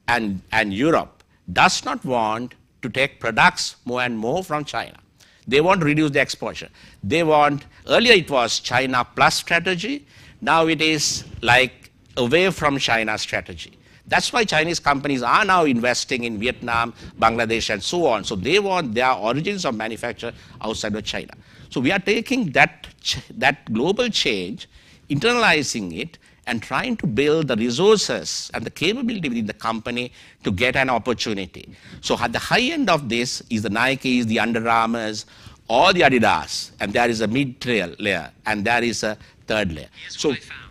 and Europe does not want to take products more and more from China. They want to reduce the exposure. They want, earlier it was China plus strategy, now it is like away from China strategy. That's why Chinese companies are now investing in Vietnam, Bangladesh and so on. So they want their origins of manufacture outside of China. So we are taking that global change, internalizing it, and trying to build the resources and the capability within the company to get an opportunity. So at the high end of this is the Nikes, the Under Armours, or the Adidas, and there is a mid-trail layer, and there is a third layer.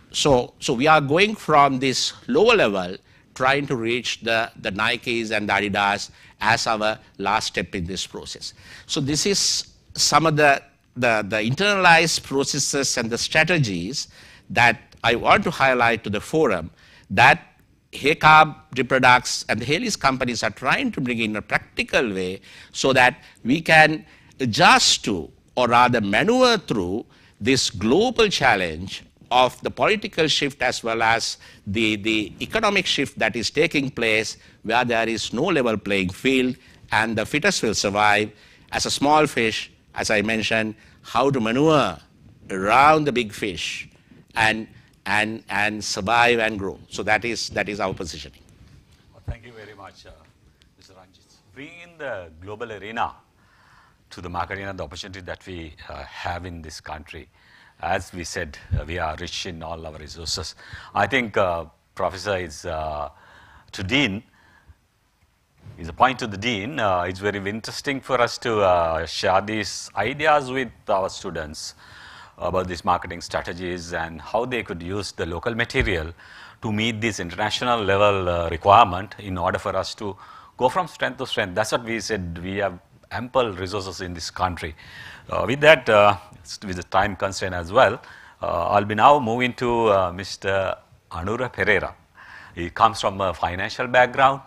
So we are going from this lower level, trying to reach the Nikes and the Adidas as our last step in this process. So this is some of the internalized processes and the strategies that I want to highlight to the forum that Haycarb products and the Haley's companies are trying to bring in a practical way so that we can adjust to, or rather maneuver through, this global challenge of the political shift as well as the economic shift that is taking place, where there is no level playing field and the fittest will survive. As a small fish, as I mentioned, how to maneuver around the big fish and survive and grow. So that is our positioning. Well, thank you very much, Mr. Ranjit. Bringing the global arena to the market arena, the opportunity that we have in this country. As we said, we are rich in all our resources. I think Professor is to Dean, is a point to the Dean. It's very interesting for us to share these ideas with our students about these marketing strategies and how they could use the local material to meet this international level requirement in order for us to go from strength to strength. That's what we said. We have ample resources in this country. With that, with the time constraint as well, I'll be now moving to Mr. Aruna Perera. He comes from a financial background.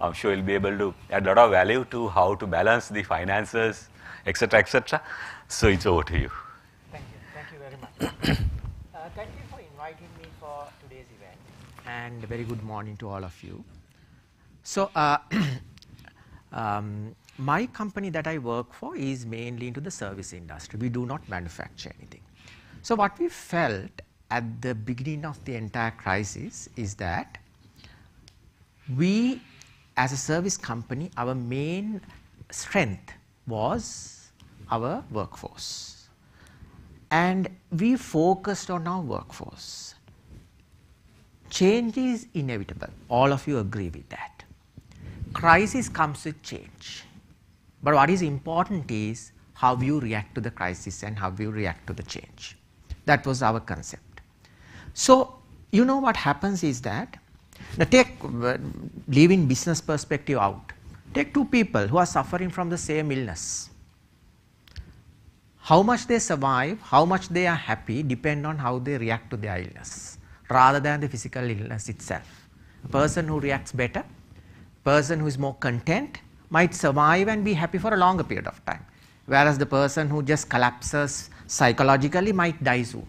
I'm sure he'll be able to add a lot of value to how to balance the finances, etc., etc. So it's over to you. Thank you very much. Thank you for inviting me for today's event, and a very good morning to all of you. So my company that I work for is mainly into the service industry. We do not manufacture anything. So what we felt at the beginning of the entire crisis is that we, as a service company, our main strength was our workforce. And we focused on our workforce. Change is inevitable. All of you agree with that. Crisis comes with change. But what is important is how you react to the crisis and how you react to the change. That was our concept. So, you know what happens is that, now leaving business perspective out, take two people who are suffering from the same illness. How much they survive, how much they are happy depend on how they react to their illness rather than the physical illness itself. A person who reacts better, person who is more content might survive and be happy for a longer period of time, whereas the person who just collapses psychologically might die soon.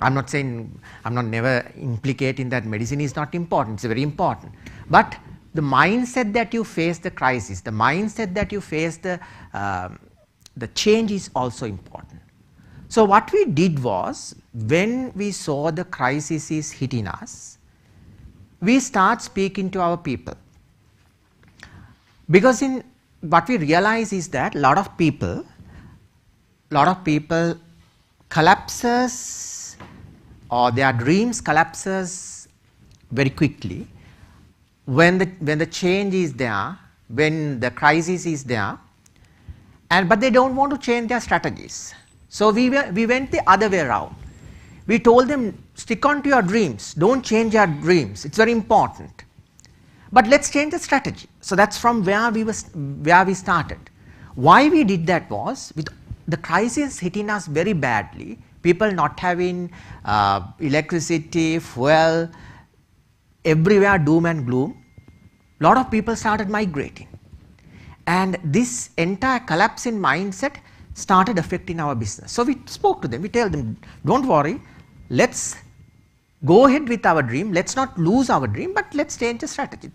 I'm not saying, I'm not never implicating that medicine is not important, it's very important. But the mindset that you face the crisis, the mindset that you face the change is also important. So what we did was, when we saw the crisis is hitting us, we start speaking to our people. Because in what we realize is that a lot of people collapses, or their dreams collapses very quickly when the change is there, when the crisis is there, but they don't want to change their strategies. So we went the other way around. We told them, stick on to your dreams, don't change your dreams, it's very important. But let's change the strategy. So that's from where we started. Why we did that was, with the crisis hitting us very badly, people not having electricity, fuel, everywhere doom and gloom, a lot of people started migrating. And this entire collapse in mindset started affecting our business. So we spoke to them, we tell them, don't worry, let's go ahead with our dream, let's not lose our dream, but let's change the strategy.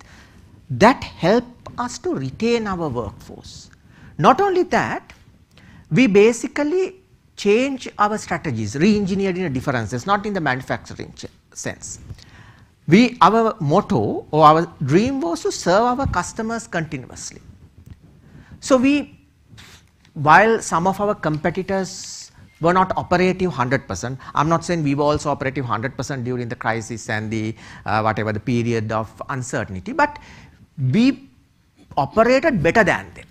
That helped us to retain our workforce. Not only that, we basically change our strategies, re-engineered in a different sense, not in the manufacturing sense. Our motto or our dream was to serve our customers continuously. So while some of our competitors were not operative 100%, I'm not saying we were also operative 100% during the crisis and the whatever the period of uncertainty, but we operated better than them.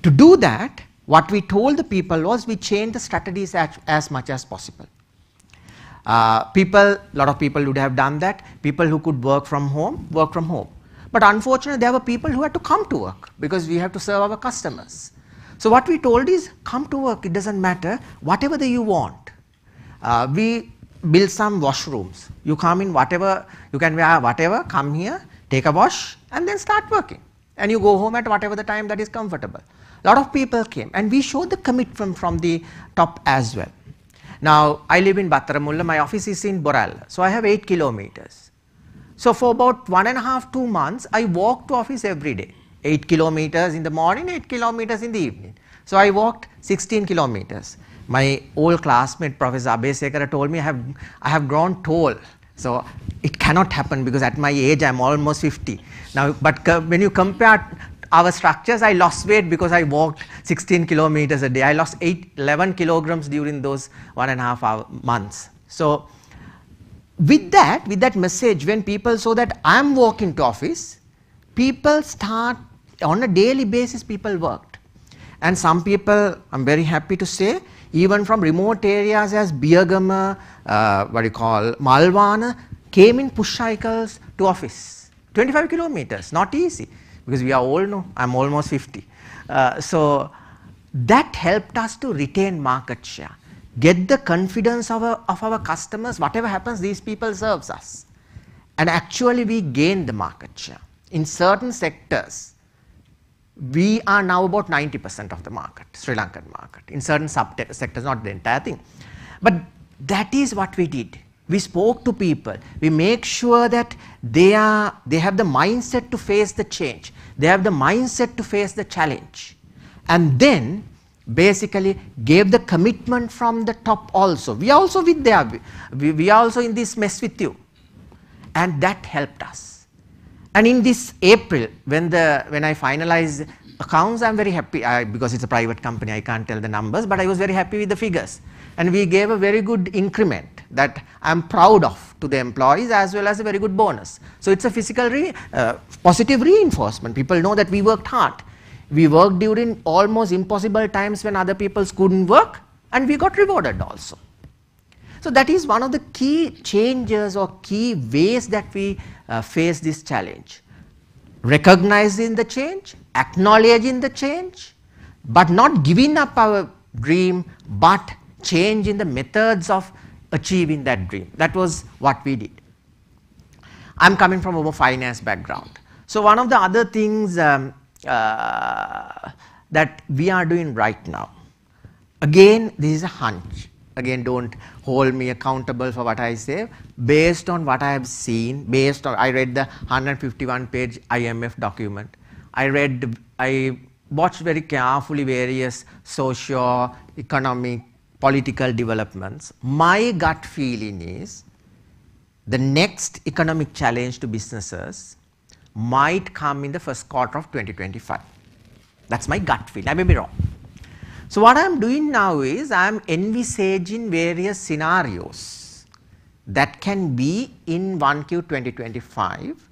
To do that, what we told the people was we changed the strategies as much as possible. A lot of people would have done that. People who could work from home. But unfortunately, there were people who had to come to work because we have to serve our customers. So what we told is, come to work, it doesn't matter, whatever you want. We built some washrooms. You come in whatever, you can wear whatever, come here, take a wash and then start working. And you go home at whatever the time that is comfortable. A lot of people came and we showed the commitment from the top as well. Now, I live in Battaramulla, my office is in Boralla, so I have 8 kilometers. So for about 1.5 to 2 months, I walk to office every day. 8 kilometers in the morning, 8 kilometers in the evening. So I walked 16 kilometers. My old classmate, Professor Abhesekara, told me I have grown tall. So it cannot happen because at my age, I'm almost 50. Now, but when you compare our structures, I lost weight because I walked 16 kilometers a day. I lost 11 kilograms during those 1.5 months. So with that message, when people saw that I'm walking to office, people start, on a daily basis, people worked. And some people, I'm very happy to say, even from remote areas as Biyagama, Malwana, came in push cycles to office. 25 kilometers, not easy. Because we are old now, I'm almost 50. So that helped us to retain market share, get the confidence of our customers, whatever happens, these people serves us. And actually we gained the market share. In certain sectors, we are now about 90% of the market, Sri Lankan market, in certain sectors, not the entire thing. But that is what we did. We spoke to people. We make sure that they have the mindset to face the change. They have the mindset to face the challenge. And then basically gave the commitment from the top also. We are also with there. We are also in this mess with you. And that helped us. And in this April, when I finalized accounts, I'm very happy because it's a private company, I can't tell the numbers, but I was very happy with the figures. And we gave a very good increment that I'm proud of to the employees as well as a very good bonus. So it's a physical positive reinforcement. People know that we worked hard. We worked during almost impossible times when other people couldn't work, and we got rewarded also. So that is one of the key changes or key ways that we face this challenge. Recognizing the change, acknowledging the change, but not giving up our dream, but changing the methods of achieving that dream. That was what we did. I'm coming from a finance background. So one of the other things that we are doing right now, again, this is a hunch. Again, don't hold me accountable for what I say. Based on what I have seen, I read the 151-page IMF document. I watched very carefully various socio-economic, political developments. My gut feeling is the next economic challenge to businesses might come in the first quarter of 2025. That's my gut feeling. I may be wrong. So what I'm doing now is I'm envisaging various scenarios that can be in 1Q 2025,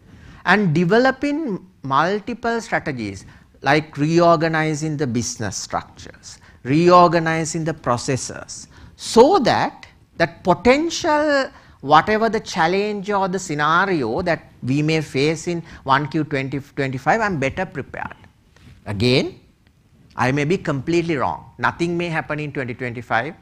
and developing multiple strategies like reorganizing the business structures, reorganizing the processes, so that that potential, whatever the challenge or the scenario that we may face in 1Q 2025, I am better prepared. Again, I may be completely wrong. Nothing may happen in 2025.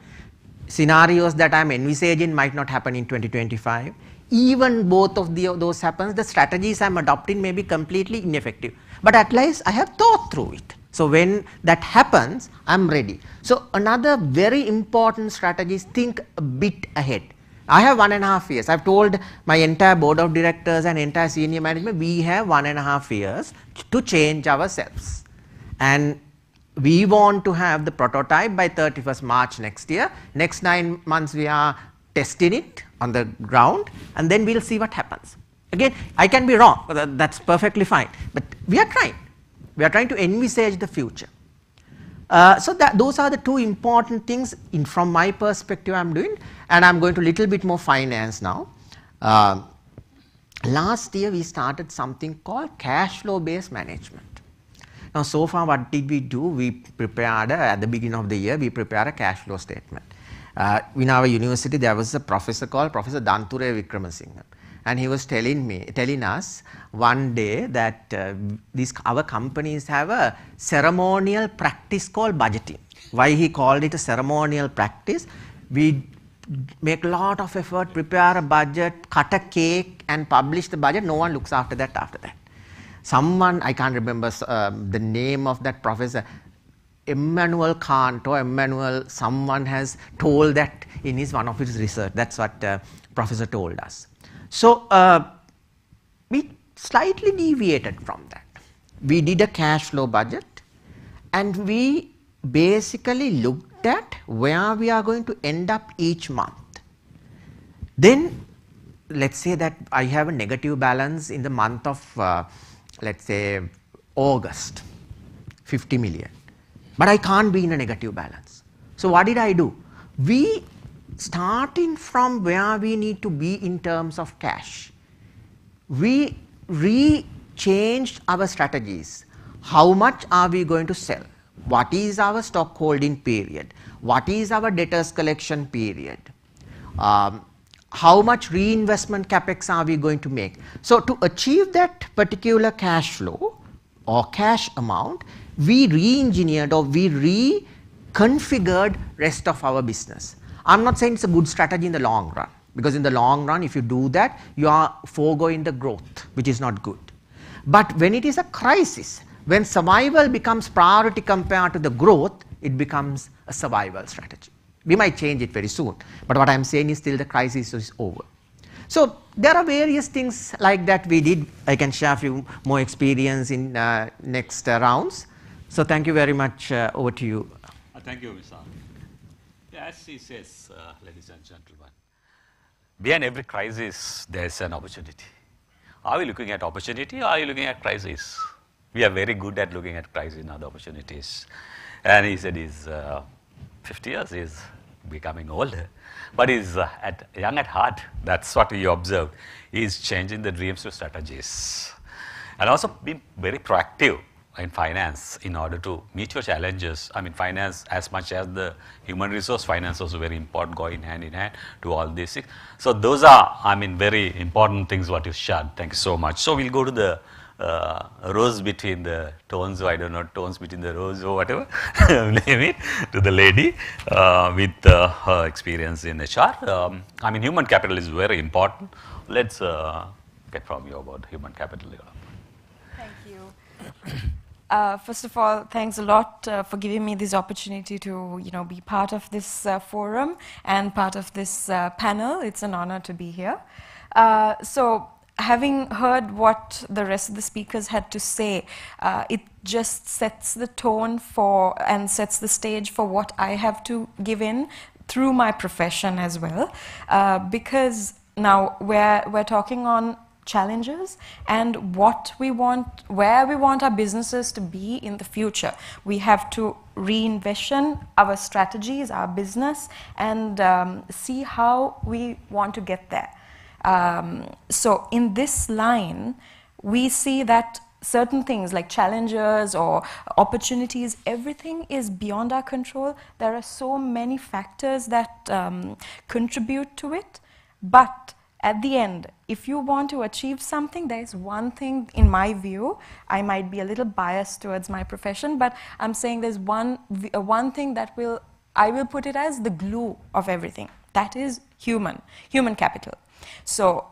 Scenarios that I am envisaging might not happen in 2025. Even both of those happens, the strategies I am adopting may be completely ineffective. But at least I have thought through it. So when that happens, I am ready. So another very important strategy is think a bit ahead. I have 1.5 years. I have told my entire board of directors and entire senior management, we have 1.5 years to change ourselves. And we want to have the prototype by 31st March next year. Next 9 months we are testing it on the ground, and then we will see what happens. Again, I can be wrong, that's perfectly fine, but we are trying. We are trying to envisage the future. So those are the two important things from my perspective I am doing, and I am going to little bit more finance now. Last year we started something called cash flow based management. Now so far what did we do? We prepared, at the beginning of the year, we prepared a cash flow statement. In our university there was a professor called Professor Danture Wickramasinghe, and he was telling us one day that our companies have a ceremonial practice called budgeting. Why he called it a ceremonial practice? We make a lot of effort, prepare a budget, cut a cake and publish the budget. No one looks after that after that. Someone, I can't remember the name of that professor, Emmanuel Kant or Emmanuel, someone has told that in one of his research. That's what professor told us. So we slightly deviated from that. We did a cash flow budget, and we basically looked at where we are going to end up each month. Then let's say that I have a negative balance in the month of let's say August, 50 million. But I can't be in a negative balance. So what did I do? We, starting from where we need to be in terms of cash, we changed our strategies. How much are we going to sell? What is our stock holding period? What is our debtors collection period? How much reinvestment capex are we going to make? So to achieve that particular cash flow or cash amount, we re-engineered or we reconfigured rest of our business. I am not saying it's a good strategy in the long run, because in the long run if you do that, you are foregoing the growth, which is not good. But when it is a crisis, when survival becomes priority compared to the growth, it becomes a survival strategy. We might change it very soon, but what I am saying is still the crisis is over. So there are various things like that we did. I can share a few more experience in next rounds. So thank you very much. Over to you. Thank you, Mr. As he says, ladies and gentlemen, behind every crisis there is an opportunity. Are we looking at opportunity or are you looking at crisis? We are very good at looking at crisis and other opportunities. And he said he's 50 years, he's becoming older, but he's young at heart. That's what he observed. He's changing the dreams to strategies. And also being very proactive in finance in order to meet your challenges. I mean, finance as much as the human resource, finance also very important, going hand in hand to all these things. So those are, I mean, very important things what you shared. Thank you so much. So we'll go to the rows between the tones, or I don't know, tones between the rows or whatever, name it, to the lady with her experience in HR. I mean, human capital is very important. Let's get from you about human capital development. Thank you. First of all, thanks a lot for giving me this opportunity to, be part of this forum and part of this panel. It's an honor to be here. So, having heard what the rest of the speakers had to say, it just sets the tone for and sets the stage for what I have to give in through my profession as well. Because now we're talking on challenges and what we want, where we want our businesses to be in the future. We have to re-envision our strategies, our business, and see how we want to get there. So in this line, we see that certain things like challenges or opportunities, everything is beyond our control. There are so many factors that contribute to it. But at the end, if you want to achieve something, there is one thing, in my view, I might be a little biased towards my profession, but I'm saying there's one thing that I will put it as the glue of everything. That is human capital. So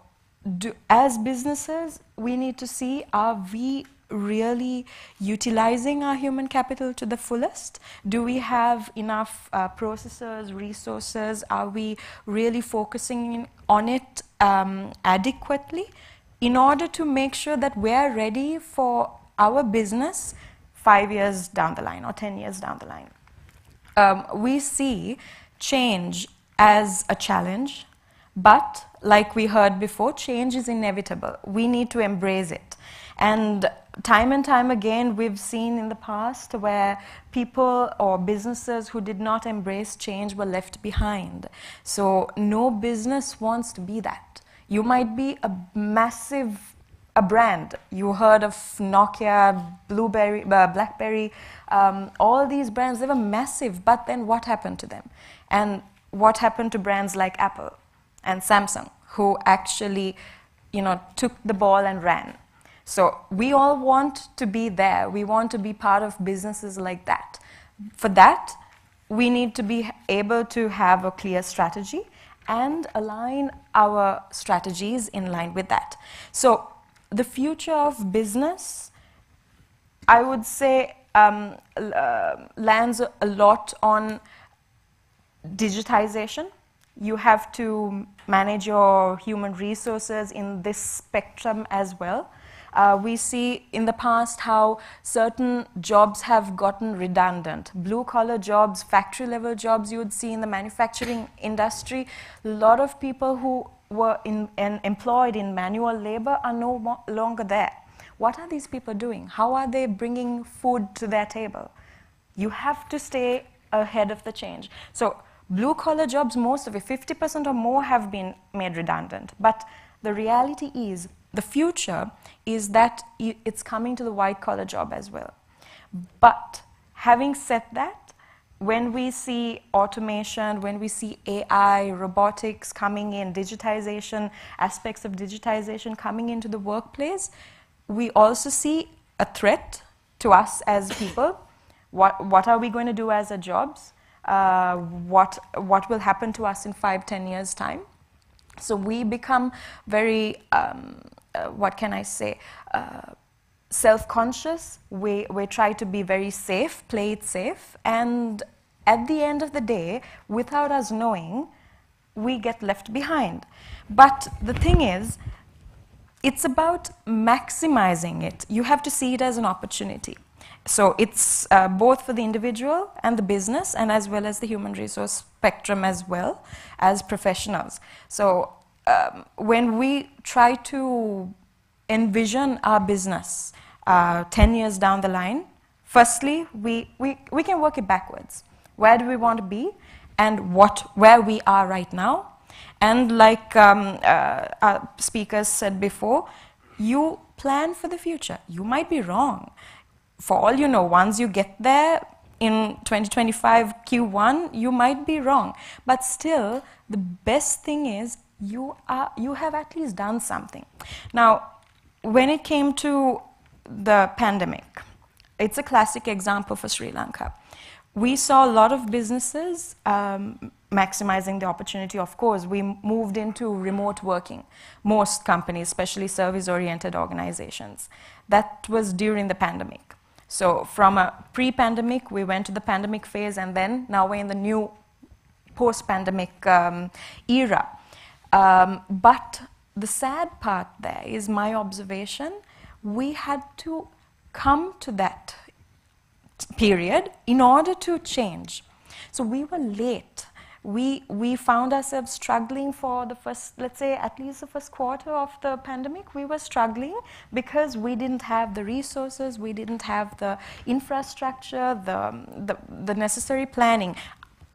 as businesses, we need to see, are we really utilizing our human capital to the fullest? Do we have enough processes, resources? Are we really focusing on it adequately in order to make sure that we're ready for our business 5 years down the line or 10 years down the line? We see change as a challenge, but like we heard before, change is inevitable. We need to embrace it. And time and time again, we've seen in the past where people or businesses who did not embrace change were left behind. So no business wants to be that. You might be a massive brand. You heard of Nokia, BlackBerry, all these brands, they were massive, but then what happened to them? And what happened to brands like Apple and Samsung, who actually, took the ball and ran? So we all want to be there. We want to be part of businesses like that. For that, we need to be able to have a clear strategy and align our strategies in line with that. So the future of business, I would say, lands a lot on digitization. You have to manage your human resources in this spectrum as well. We see in the past how certain jobs have gotten redundant. Blue-collar jobs, factory-level jobs you would see in the manufacturing industry. A lot of people who were employed in manual labor are no longer there. What are these people doing? How are they bringing food to their table? You have to stay ahead of the change. So blue-collar jobs, most of it, 50% or more, have been made redundant. But the reality is, the future is that it's coming to the white-collar job as well. But having said that, when we see automation, when we see AI, robotics coming in, digitization, aspects of digitization coming into the workplace, we also see a threat to us as people. What are we going to do as a jobs? What will happen to us in 5-10 years' time? So we become very, what can I say, self-conscious. We try to be very safe, play it safe, and at the end of the day, without us knowing, we get left behind. But the thing is, it's about maximizing it. You have to see it as an opportunity. So it's both for the individual and the business, and as well as the human resource spectrum as well as professionals. So when we try to envision our business 10 years down the line, firstly, we can work it backwards. Where do we want to be, and where we are right now? And like our speakers said before, you plan for the future. You might be wrong. For all you know, once you get there in 2025 Q1, you might be wrong. But still, the best thing is you have at least done something. Now, when it came to the pandemic, it's a classic example for Sri Lanka. We saw a lot of businesses maximizing the opportunity. Of course, we moved into remote working. Most companies, especially service-oriented organizations. That was during the pandemic. So from a pre-pandemic, we went to the pandemic phase, and then now we're in the new post-pandemic era. But the sad part there is my observation, we had to come to that period in order to change. So we were late. We found ourselves struggling for the first, let's say, at least the first quarter of the pandemic. We were struggling because we didn't have the resources, we didn't have the infrastructure, the necessary planning.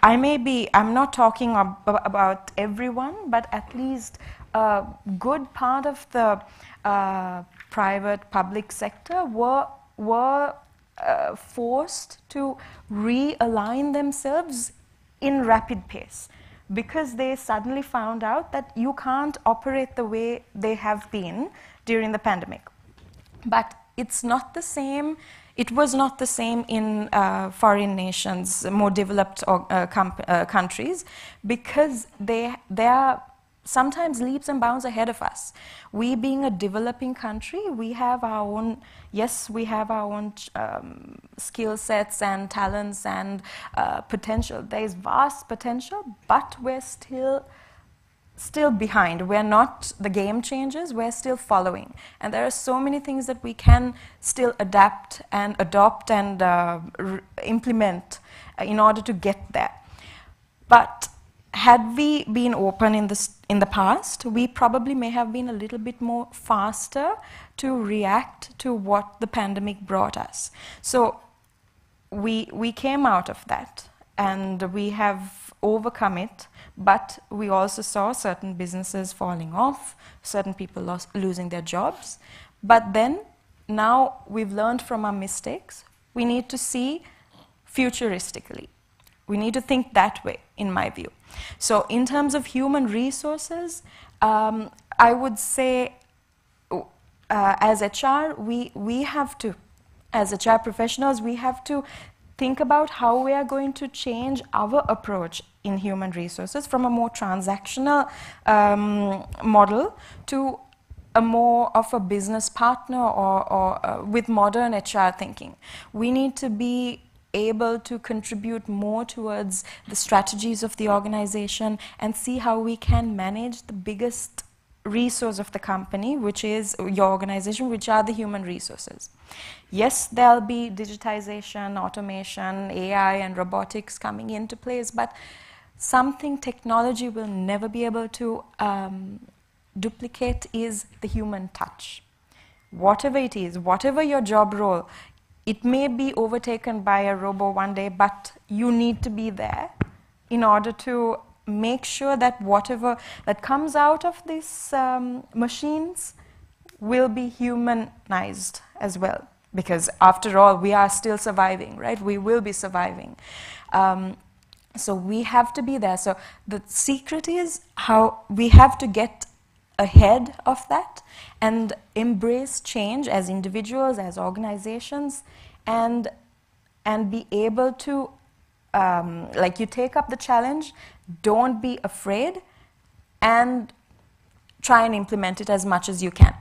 I'm not talking about everyone, but at least a good part of the private public sector were forced to realign themselves in rapid pace, because they suddenly found out that you can't operate the way they have been during the pandemic. But it's not the same. It was not the same in foreign nations, more developed countries, because they are sometimes leaps and bounds ahead of us. We, being a developing country, we have our own, yes, we have our own skill sets and talents and potential. There is vast potential, but we're still behind. We're not the game changers, we're still following. And there are so many things that we can still adapt and adopt and implement in order to get there. But had we been open in the past, we probably may have been a little bit more faster to react to what the pandemic brought us. So we came out of that and we have overcome it, but we also saw certain businesses falling off, certain people losing their jobs. But then now we've learned from our mistakes. We need to see futuristically. We need to think that way, in my view. So in terms of human resources, I would say as HR, we have to, as HR professionals, we have to think about how we are going to change our approach in human resources from a more transactional model to a more of a business partner or with modern HR thinking. We need to be able to contribute more towards the strategies of the organization and see how we can manage the biggest resource of the company, which is your organization, which are the human resources. Yes, there'll be digitization, automation, AI and robotics coming into place, but something technology will never be able to duplicate is the human touch. Whatever it is, whatever your job role, it may be overtaken by a robot one day, but you need to be there in order to make sure that whatever that comes out of these machines will be humanized as well. Because after all, we are still surviving, right? We will be surviving. So we have to be there. So the secret is how we have to get ahead of that and embrace change as individuals, as organizations, and be able to, like, you take up the challenge, don't be afraid, and try and implement it as much as you can.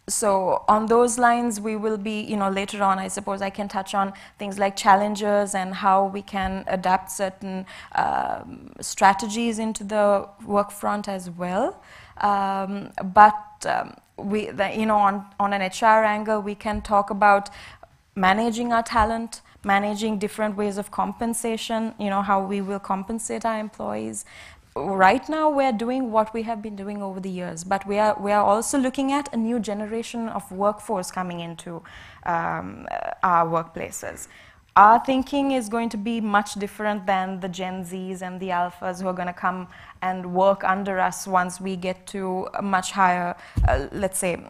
So on those lines, we will be, later on, I suppose I can touch on things like challenges and how we can adapt certain strategies into the work front as well. On an HR angle, we can talk about managing our talent, managing different ways of compensation, how we will compensate our employees. Right now, we're doing what we have been doing over the years, but we are also looking at a new generation of workforce coming into our workplaces. Our thinking is going to be much different than the Gen Zs and the Alphas who are going to come and work under us once we get to a much higher, let's say,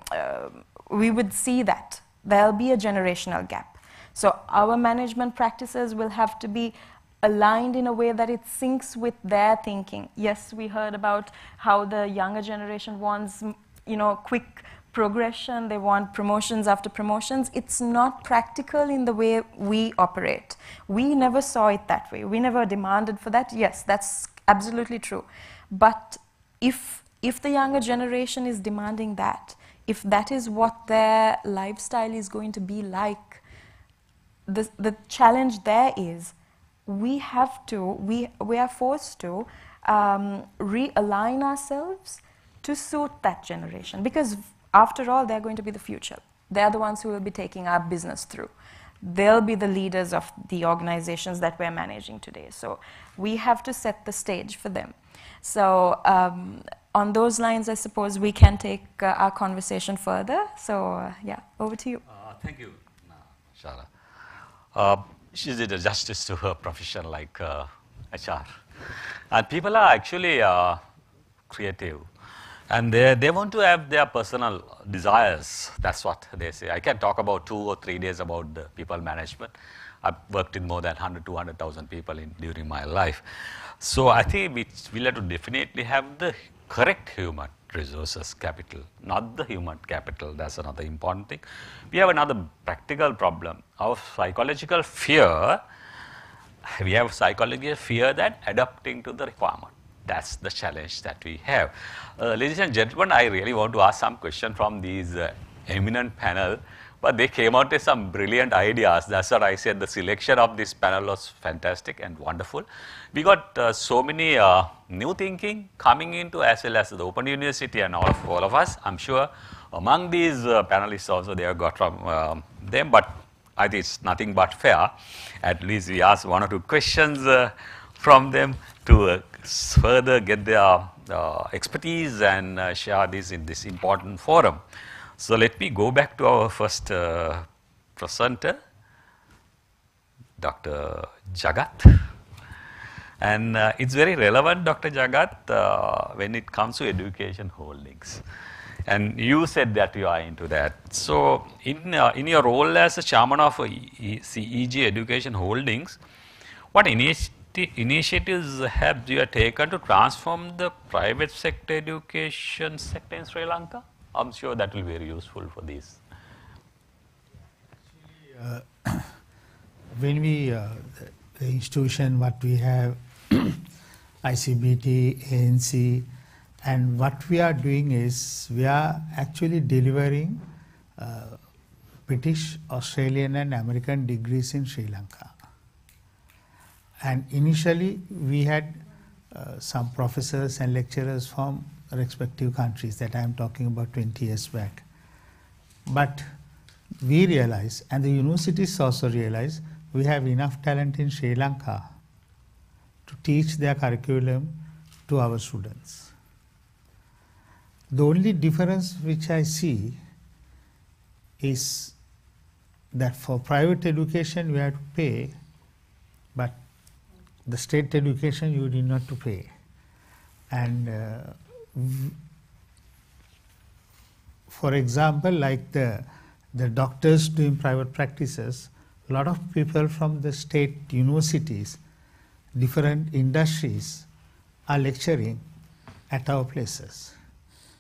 we would see that. There'll be a generational gap. So our management practices will have to be aligned in a way that it syncs with their thinking. Yes, we heard about how the younger generation wants, quick progression, they want promotions after promotions. It's not practical in the way we operate. We never saw it that way. We never demanded for that. Yes, that's absolutely true. But if the younger generation is demanding that, if that is what their lifestyle is going to be like, the challenge there is we are forced to realign ourselves to suit that generation, because after all, they're going to be the future. They're the ones who will be taking our business through. They'll be the leaders of the organizations that we're managing today. So we have to set the stage for them. So on those lines, I suppose we can take our conversation further. So yeah, over to you. Thank you, Nushara. She did a justice to her profession like HR. And people are actually creative. And they want to have their personal desires. That's what they say. I can talk about 2 or 3 days about the people management. I've worked in more than 200,000 people during my life. So I think we'll have to definitely have the correct human resources capital, not the human capital. That's another important thing. We have another practical problem. Our psychological fear, we have psychological fear that adapting to the requirement. That's the challenge that we have. Ladies and gentlemen, I really want to ask some question from these eminent panel, but they came out with some brilliant ideas. That's what I said. The selection of this panel was fantastic and wonderful. We got so many new thinking coming into, as well as the Open University and all of us. I'm sure among these panelists also they have got from them, but I think it's nothing but fair. At least we ask 1 or 2 questions from them to further get their expertise and share this in this important forum. So let me go back to our first presenter, Dr. Jagath. And it's very relevant, Dr. Jagath, when it comes to education holdings. And you said that you are into that. So in your role as a chairman of CEG Education Holdings, what initiatives have you taken to transform the private sector education sector in Sri Lanka? I'm sure that will be very useful for this. Actually, when we, the institution, what we have, ICBT, ANC, and what we are doing is, we are actually delivering British, Australian and American degrees in Sri Lanka. And initially, we had some professors and lecturers from respective countries that I am talking about 20 years back. But we realized, and the universities also realized, we have enough talent in Sri Lanka to teach their curriculum to our students. The only difference which I see is that for private education we have to pay, but the state education you need not to pay. And for example, like the doctors doing private practices, a lot of people from the state universities, different industries are lecturing at our places.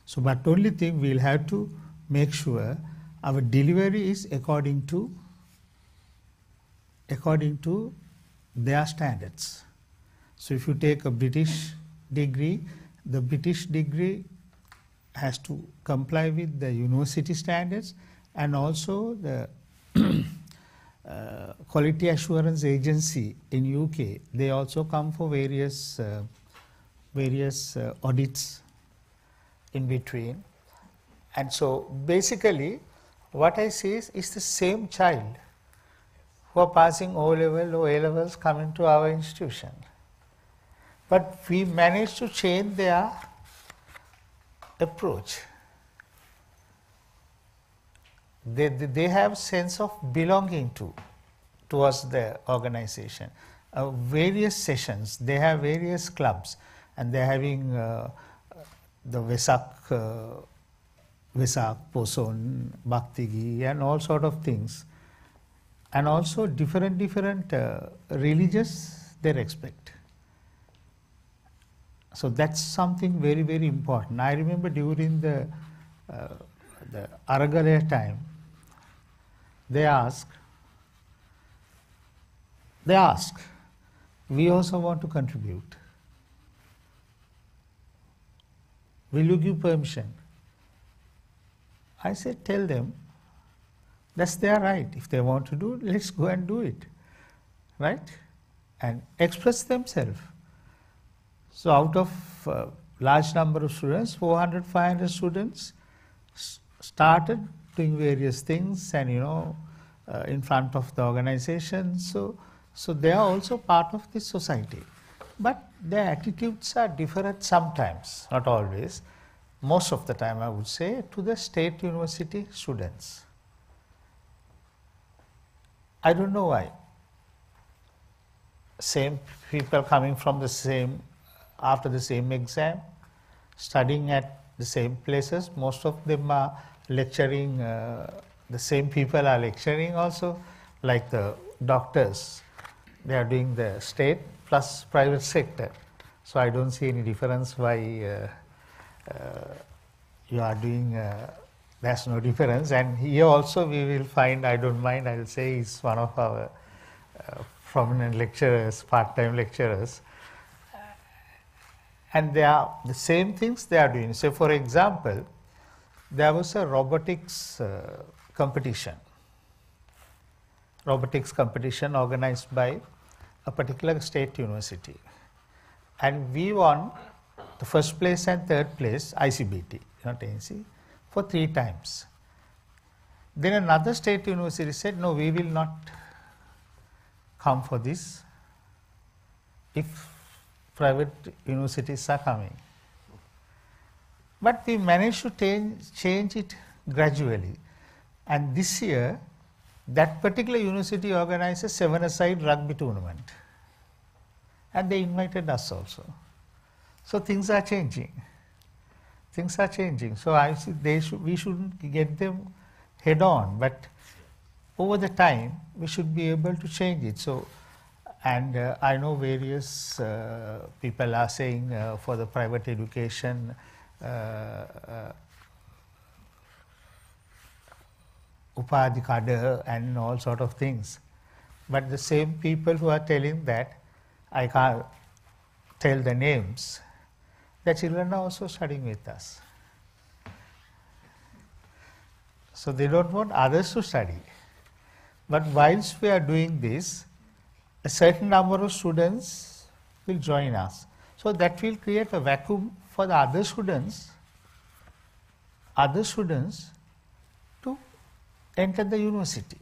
So, but only thing we'll have to make sure our delivery is according to their standards. So if you take a British degree, the British degree has to comply with the university standards, and also the quality assurance agency in UK, they also come for various audits in between. And so basically what I see is the same child who are passing O-level or A-levels coming to our institution. But we managed to change their approach. They have sense of belonging towards the organization. Various sessions, they have various clubs, and they're having the Vesak, Poson, Bhaktigi, and all sort of things. And also different religious they respect. So that's something very, very important. I remember during the Aragalaya time, they asked, we also want to contribute. Will you give permission? I said, tell them, that's their right. If they want to do it, let's go and do it, right? And express themselves. So out of large number of students, 400, 500 students started doing various things, and in front of the organization. So they are also part of this society. But their attitudes are different sometimes, not always. Most of the time, I would say, to the state university students. I don't know why. Same people coming from the same, after the same exam, studying at the same places. Most of them are lecturing, the same people are lecturing also, like the doctors. They are doing the state plus private sector. So I don't see any difference why you are doing, there's no difference. And here also we will find, I don't mind, I will say he's one of our prominent lecturers, part-time lecturers. And they are the same things they are doing. So for example, there was a robotics competition organized by a particular state university. And we won the first place and third place, ICBT, not ANC, for 3 times. Then another state university said, no, we will not come for this if private universities are coming. But we managed to change it gradually. And this year, that particular university organized a 7-a-side rugby tournament. And they invited us also. So things are changing. Things are changing. So I see we shouldn't get them head on, but over the time, we should be able to change it. So, and I know various people are saying for the private education, Upadhi Kada and all sort of things. But the same people who are telling that, I can't tell the names, the children are also studying with us. So they don't want others to study. But whilst we are doing this, a certain number of students will join us. So that will create a vacuum for the other students to enter the university.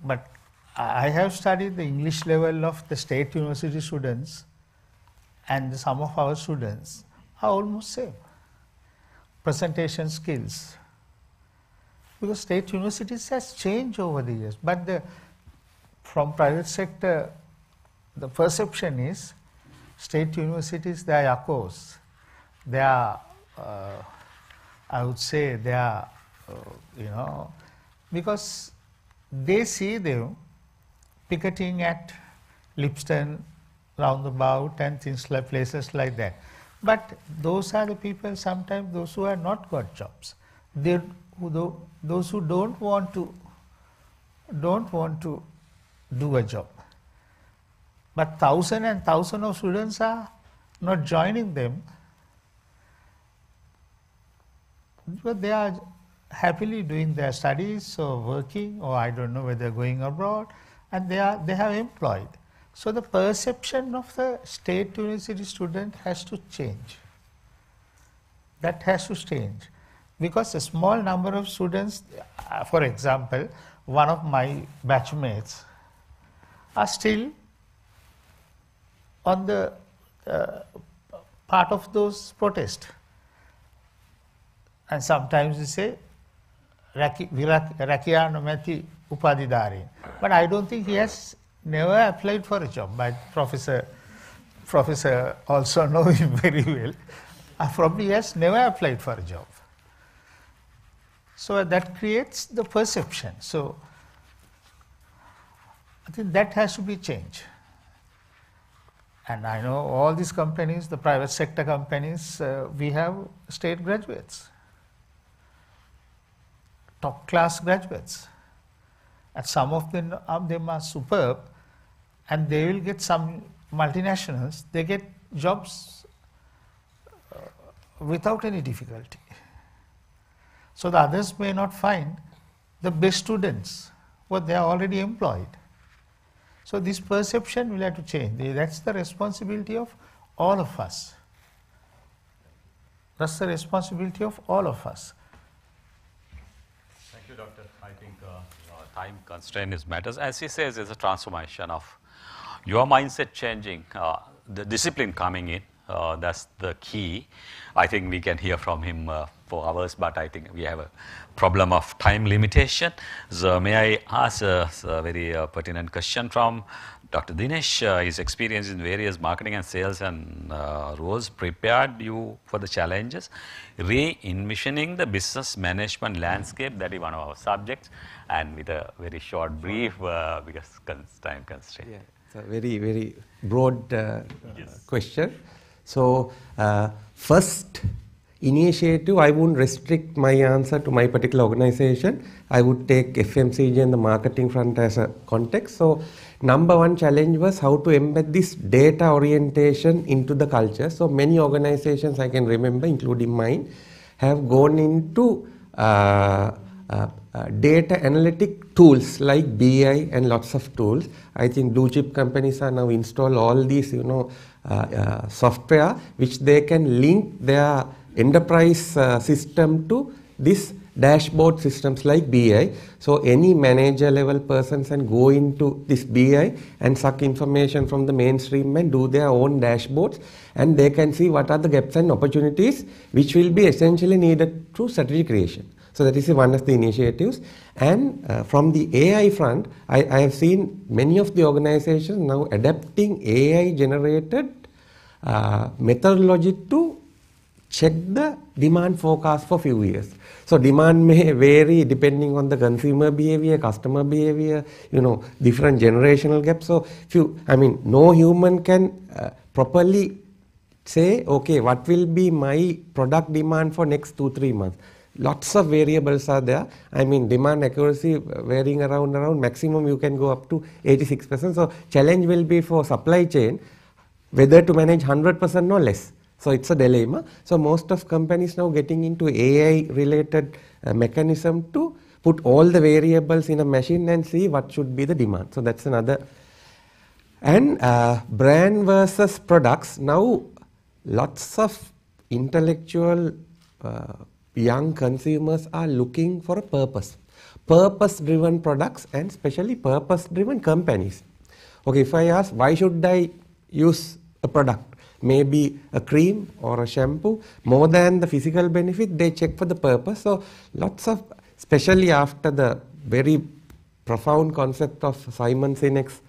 But I have studied the English level of the state university students, and some of our students are almost same. Presentation skills. Because state universities has changed over the years, but from private sector, the perception is state universities, they are yakos. They are, I would say, they are, because they see them picketing at Lipston, roundabout, and things like places like that. But those are the people, sometimes those who have not got jobs. Those who don't want to do a job. But thousands and thousands of students are not joining them, but they are happily doing their studies or working, or I don't know whether going abroad, and they have employed. So the perception of the state university student has to change. That has to change. Because a small number of students, for example, one of my batchmates are still on the part of those protests. And sometimes they say, Rakiya Nomati Upadhidari. But I don't think he has never applied for a job. My professor also know him very well. Probably he has never applied for a job. So that creates the perception. So I think that has to be changed. And I know all these companies, the private sector companies, we have state graduates, top class graduates. And some of them are superb, and they will get some multinationals, they get jobs without any difficulty. So the others may not find the best students, but they are already employed. So this perception will have to change. That's the responsibility of all of us. That's the responsibility of all of us. Thank you, Doctor. I think time constraint is matters. As he says, it's a transformation of your mindset changing, the discipline coming in. That's the key. I think we can hear from him for hours, but I think we have a problem of time limitation. So may I ask a very pertinent question from Dr. Dinesh, his experience in various marketing and sales and roles prepared you for the challenges. Re-envisioning the business management landscape, that is one of our subjects, and with a very short brief because time constraint. Yeah, it's a very, very broad question. So, first initiative, I wouldn't restrict my answer to my particular organization. I would take FMCG and the marketing front as a context. So, number one challenge was how to embed this data orientation into the culture. So, many organizations I can remember, including mine, have gone into data analytic tools like BI and lots of tools. I think blue chip companies are now install all these, software which they can link their enterprise system to this dashboard systems like BI. So any manager level person can go into this BI and suck information from the mainstream and do their own dashboards, and they can see what are the gaps and opportunities which will be essentially needed through strategy creation. So that is one of the initiatives. And from the AI front, I have seen many of the organizations now adapting AI generated methodology to check the demand forecast for few years. So demand may vary depending on the consumer behavior, customer behavior, different generational gaps. So no human can properly say, okay, what will be my product demand for next 2-3 months. Lots of variables are there. Demand accuracy varying around maximum you can go up to 86%. So challenge will be for supply chain whether to manage 100% or less. So it's a dilemma. So most of companies now getting into AI related mechanism to put all the variables in a machine and see what should be the demand. So that's another. And brand versus products. Now lots of intellectual young consumers are looking for a purpose. Purpose-driven products and especially purpose-driven companies. Okay, if I ask why should I use a product? Maybe a cream or a shampoo, more than the physical benefit, they check for the purpose. So lots of, especially after the very profound concept of Simon Sinek's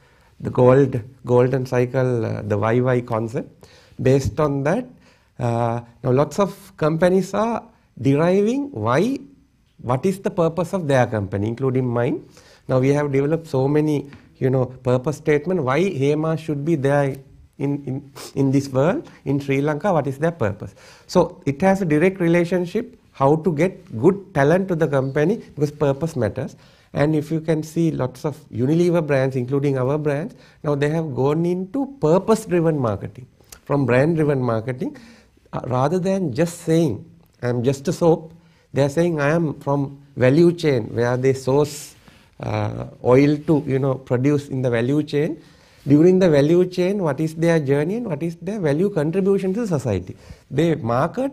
the golden cycle, the YY concept, based on that, now lots of companies are deriving what is the purpose of their company, including mine. Now we have developed so many, purpose statement, why Hemas should be there in this world, in Sri Lanka, what is their purpose. So it has a direct relationship how to get good talent to the company because purpose matters. And if you can see lots of Unilever brands, including our brands, now they have gone into purpose-driven marketing, from brand-driven marketing, rather than just saying, I am just a soap, they are saying I am from value chain where they source oil to produce in the value chain. During the value chain, what is their journey and what is their value contribution to society. They market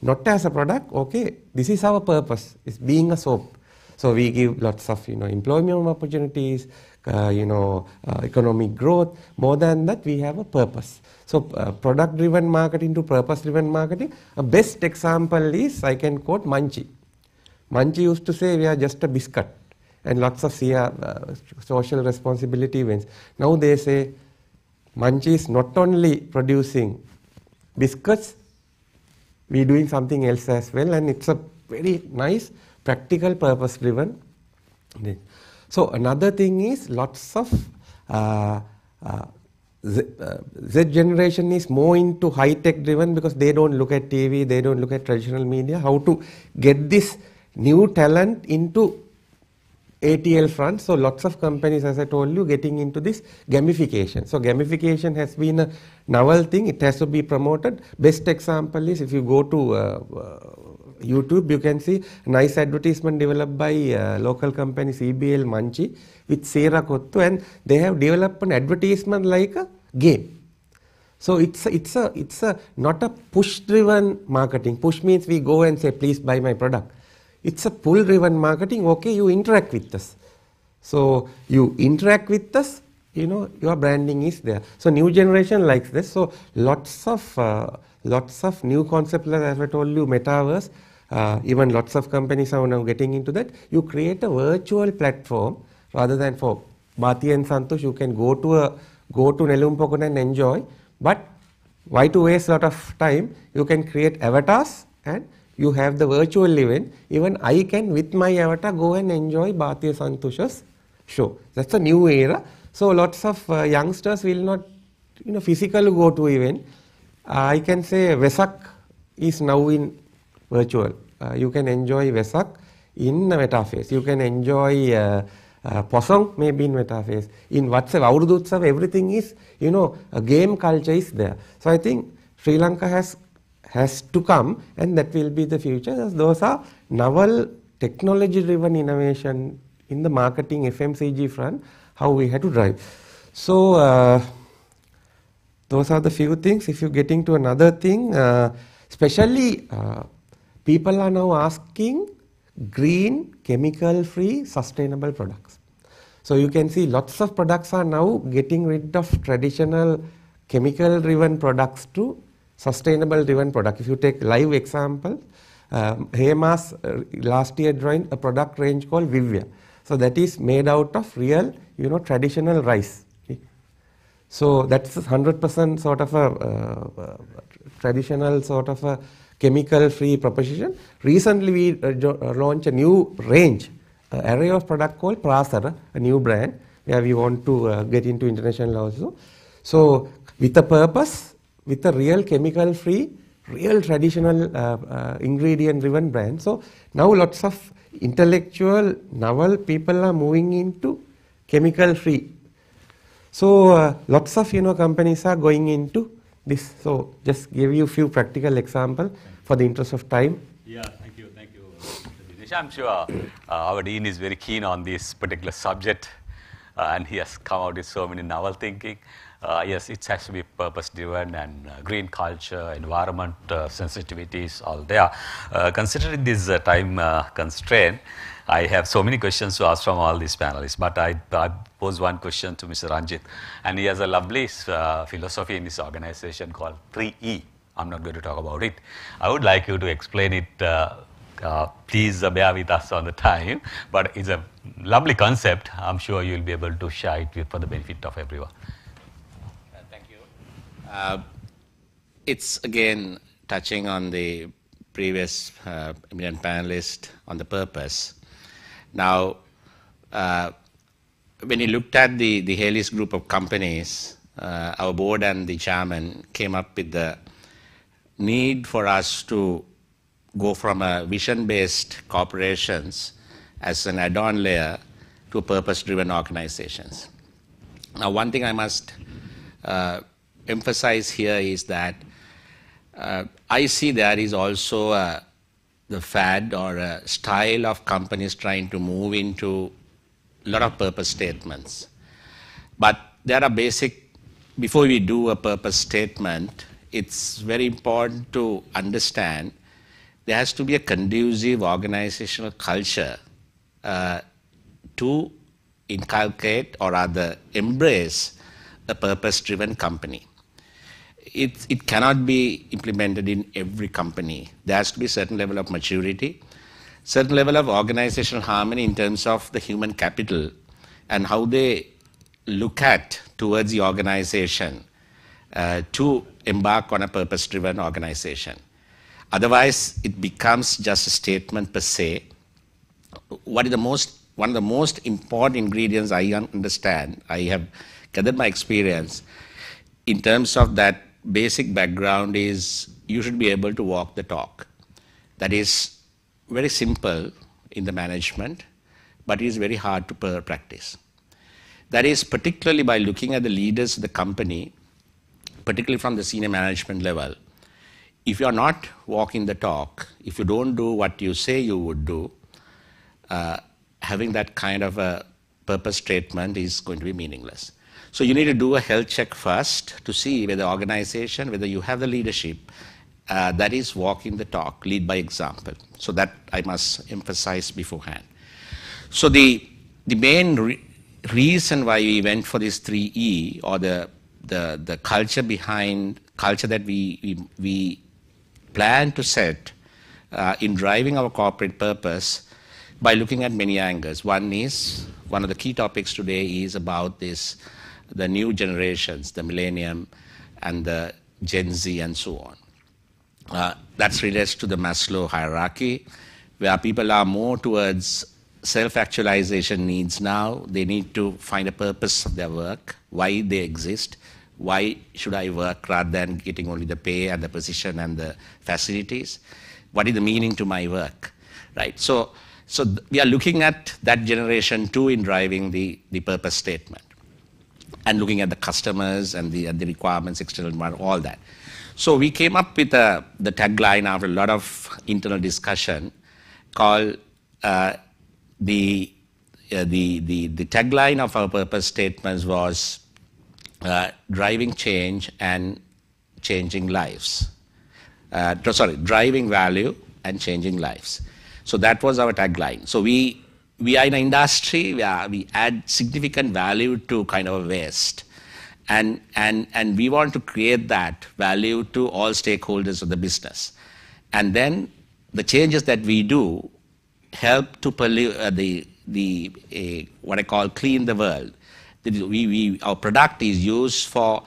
not as a product, okay, this is our purpose, it's being a soap. So we give lots of employment opportunities, economic growth. More than that, we have a purpose. So product-driven marketing to purpose-driven marketing. A best example is, I can quote Munchie. Munchie used to say we are just a biscuit, and lots of social responsibility events. Now they say Munchie is not only producing biscuits, we are doing something else as well, and it's a very nice, practical, purpose-driven. So another thing is lots of Z generation is more into high-tech driven because they don't look at TV, they don't look at traditional media. How to get this new talent into ATL front. So lots of companies, as I told you, getting into this gamification. So gamification has been a novel thing. It has to be promoted. Best example is if you go to YouTube, you can see a nice advertisement developed by local company CBL Munchie with Seera Kottu, and they have developed an advertisement like a game. So it's a not a push-driven marketing. Push means we go and say, please buy my product. It's a pull-driven marketing. Okay, you interact with us. So you interact with us, your branding is there. So new generation likes this. So lots of new concepts, as I told you, metaverse. Even lots of companies are now getting into that. You create a virtual platform rather than for Bhati and Santosh, you can go to Nelumpokon and enjoy, but why to waste a lot of time? You can create avatars and you have the virtual event. Even I can, with my avatar, go and enjoy Bhati Santosh's show. That's a new era. So lots of youngsters will not, physically go to event. I can say Vesak is now in virtual. You can enjoy Vesak in metaphase. You can enjoy Posong maybe in metaphase. In WhatsApp, Aurudutsav, everything is, a game culture is there. So I think Sri Lanka has to come, and that will be the future. Those are novel technology-driven innovation in the marketing FMCG front, how we had to drive. So those are the few things. If you're getting to another thing, especially people are now asking green, chemical-free, sustainable products. So you can see lots of products are now getting rid of traditional chemical-driven products to sustainable-driven products. If you take live example, Hemas last year joined a product range called Vivya. So that is made out of real, traditional rice. So that's 100% sort of a traditional sort of a chemical-free proposition. Recently we launched a new range, array of product called Prasara, a new brand, where we want to get into international also. So with a purpose, with a real chemical-free, real traditional ingredient-driven brand. So now lots of intellectual, novel people are moving into chemical-free. So lots of companies are going into this. So just give you a few practical examples for the interest of time. Yeah, thank you, Mr. Dinesh. I'm sure our dean is very keen on this particular subject, and he has come out with so many novel thinking. Yes, it has to be purpose-driven and green culture, environment sensitivities, all there. Considering this time constraint, I have so many questions to ask from all these panelists, but I pose one question to Mr. Ranjit, and he has a lovely philosophy in this organization called 3E. I'm not going to talk about it. I would like you to explain it. Please bear with us on the time, but it's a lovely concept. I'm sure you'll be able to share it for the benefit of everyone. Thank you. It's again touching on the previous eminent panelist on the purpose. Now, when you looked at the Haley's group of companies, our board and the chairman came up with the need for us to go from a vision-based corporations as an add-on layer to purpose-driven organizations. Now, one thing I must emphasize here is that I see there is also the fad or a style of companies trying to move into a lot of purpose statements. But there are basic, before we do a purpose statement, it's very important to understand there has to be a conducive organizational culture to inculcate or rather embrace a purpose-driven company. It cannot be implemented in every company. There has to be a certain level of maturity, certain level of organizational harmony in terms of the human capital and how they look at towards the organization to embark on a purpose-driven organization. Otherwise, it becomes just a statement per se. One of the most important ingredients I understand, I have gathered my experience in terms of that basic background is you should be able to walk the talk. That is very simple in the management, but it is very hard to practice. That is particularly by looking at the leaders of the company, particularly from the senior management level. If you are not walking the talk, if you don't do what you say you would do, having that kind of a purpose statement is going to be meaningless. So you need to do a health check first to see whether the organization, whether you have the leadership that is walking the talk, lead by example. So that I must emphasize beforehand. So the main reason why we went for this 3E or the culture behind culture that we plan to set in driving our corporate purpose by looking at many angles. One is one of the key topics today is about this, the new generations, the millennium and the Gen Z and so on. That relates to the Maslow hierarchy, where people are more towards self-actualization needs now. They need to find a purpose of their work, why they exist, why should I work rather than getting only the pay and the position and the facilities. What is the meaning to my work, right? So we are looking at that generation too in driving the purpose statement and looking at the customers and the requirements, external environment, all that. So we came up with the tagline after a lot of internal discussion called the tagline of our purpose statements was driving change and changing lives. Driving value and changing lives. So that was our tagline. So we are in an industry where we add significant value to kind of waste. And we want to create that value to all stakeholders of the business. And then the changes that we do help to what I call clean the world. Our product is used for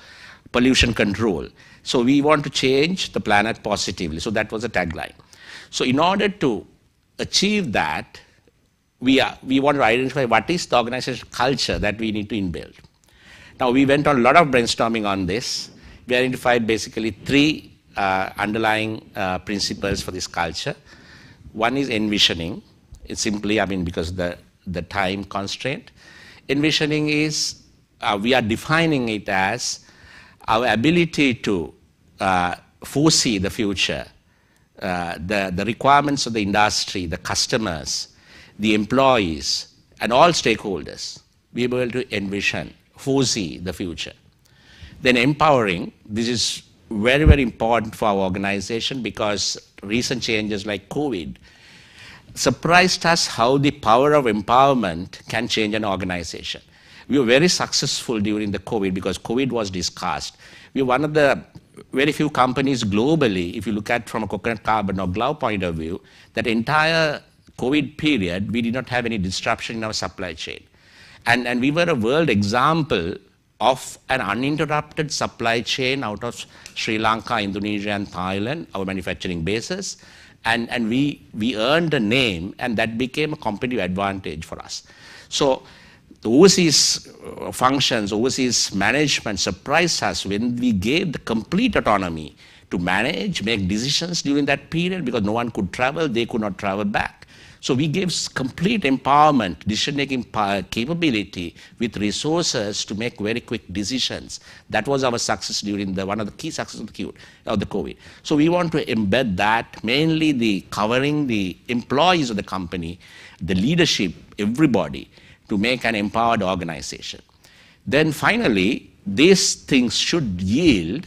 pollution control. So we want to change the planet positively. So that was a tagline. So in order to achieve that, we want to identify what is the organization culture that we need to inbuild. Now we went on a lot of brainstorming on this. We identified basically 3 underlying principles for this culture. One is envisioning. It's simply, because the time constraint. Envisioning is, we are defining it as our ability to foresee the future, the requirements of the industry, the customers, the employees, and all stakeholders. Be able to envision, foresee the future. Then empowering, this is very, very important for our organization because recent changes like COVID surprised us how the power of empowerment can change an organization. We were very successful during the COVID because COVID was discussed. We were one of the very few companies globally, if you look at from a coconut carbon or glove point of view, that entire COVID period, we did not have any disruption in our supply chain. And we were a world example of an uninterrupted supply chain out of Sri Lanka, Indonesia, and Thailand, our manufacturing bases. And we earned a name, and that became a competitive advantage for us. So the overseas functions, overseas management surprised us when we gave the complete autonomy to manage, make decisions during that period because no one could travel, they could not travel back. So we gave complete empowerment, decision-making capability with resources to make very quick decisions. That was our success during one of the key successes of the COVID. So we want to embed that, mainly covering the employees of the company, the leadership, everybody, to make an empowered organization. Then finally, these things should yield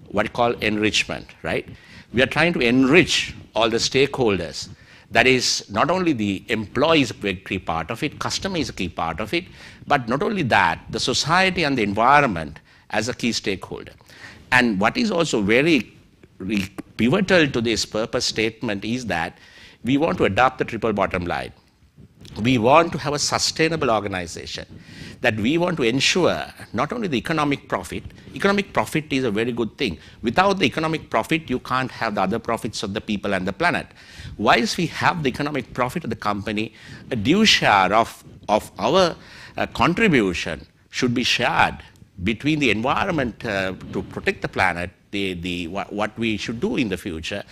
what we call enrichment, right? We are trying to enrich all the stakeholders. That is, not only the employee is a key part of it, customer is a key part of it, but not only that, the society and the environment as a key stakeholder. And what is also very pivotal to this purpose statement is that we want to adopt the triple bottom line. We want to have a sustainable organization, that we want to ensure not only the economic profit is a very good thing. Without the economic profit, you can't have the other profits of the people and the planet. Whilst we have the economic profit of the company, a due share of our contribution should be shared between the environment to protect the planet, what we should do in the future,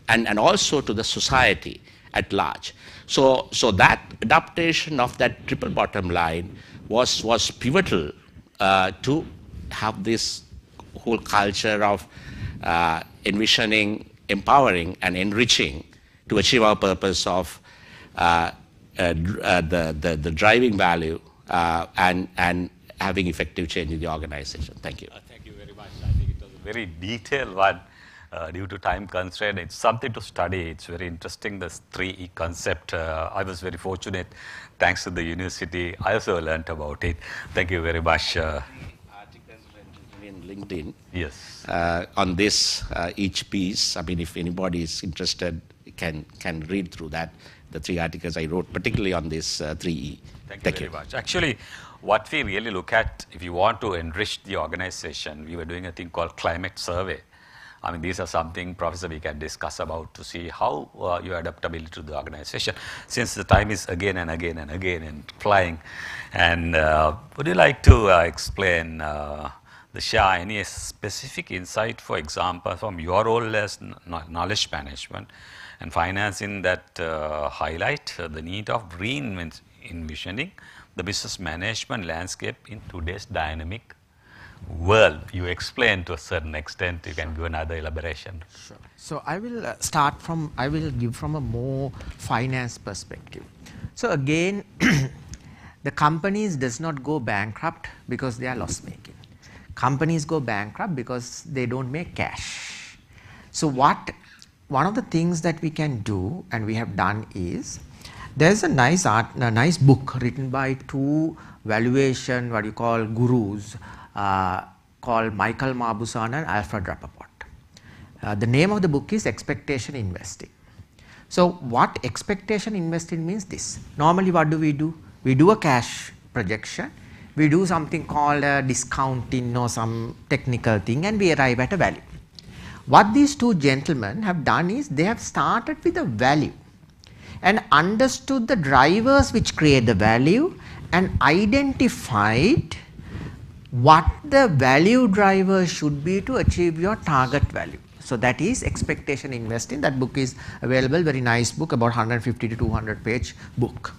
and also to the society at large. So that adaptation of that triple bottom line was pivotal to have this whole culture of envisioning, empowering, and enriching to achieve our purpose of the driving value and having effective change in the organization. Thank you. Thank you very much. I think it was a very detailed one. Due to time constraint, it's something to study. It's very interesting, this 3E concept. I was very fortunate, thanks to the university. I also learned about it. Thank you very much. Articles in LinkedIn. Yes. On this, each piece, if anybody is interested, can read through that, the 3 articles I wrote, particularly on this 3E. Thank you very much. Actually, what we really look at, if you want to enrich the organization, we were doing a thing called climate survey. I mean, these are something, Professor, we can discuss about to see how your adaptability to the organization, since the time is again and again and again and flying. And would you like to explain, share any specific insight, for example, from your role as knowledge management and financing that highlight the need of re-envisioning the business management landscape in today's dynamic world? You explained to a certain extent, you can give another elaboration. Sure. So I will I will give from a more finance perspective. So again, the companies does not go bankrupt because they are loss making. Companies go bankrupt because they don't make cash. So one of the things that we can do, and we have done, is there's a nice book written by 2 valuation, what you call, gurus, called Michael Mauboussin and Alfred Rappaport. The name of the book is Expectation Investing. So what expectation investing means this. Normally what do? We do a cash projection. We do something called a discounting or some technical thing, and we arrive at a value. What these 2 gentlemen have done is they have started with a value and understood the drivers which create the value and identified what the value driver should be to achieve your target value. So that is expectation investing. That book is available, very nice book, about 150 to 200 page book.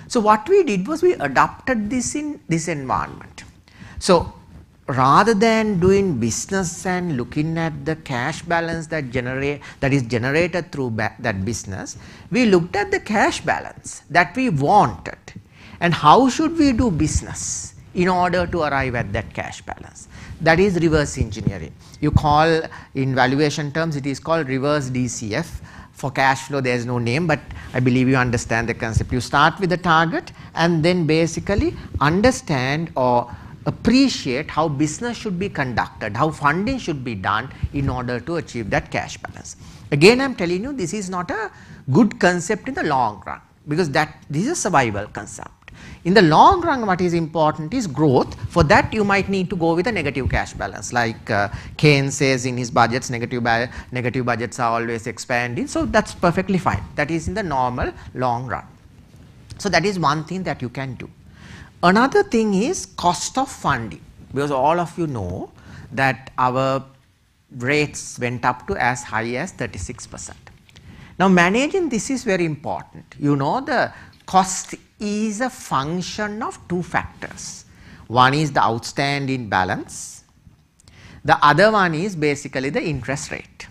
So what we did was we adopted this in this environment. So rather than doing business and looking at the cash balance that is generated through that business, we looked at the cash balance that we wanted and how should we do business in order to arrive at that cash balance. That is reverse engineering. You call, in valuation terms, it is called reverse DCF. For cash flow there is no name, but I believe you understand the concept. You start with the target and then basically understand or appreciate how business should be conducted, how funding should be done in order to achieve that cash balance. Again, I am telling you, this is not a good concept in the long run, because this is a survival concept. In the long run, what is important is growth. For that, you might need to go with a negative cash balance, like Keynes says in his budgets, negative budgets are always expanding. So that's perfectly fine. That is in the normal long run. So that is one thing that you can do. Another thing is cost of funding, because all of you know that our rates went up to as high as 36%. Now managing this is very important. You know, the cost is a function of 2 factors. One is the outstanding balance. The other one is basically the interest rate.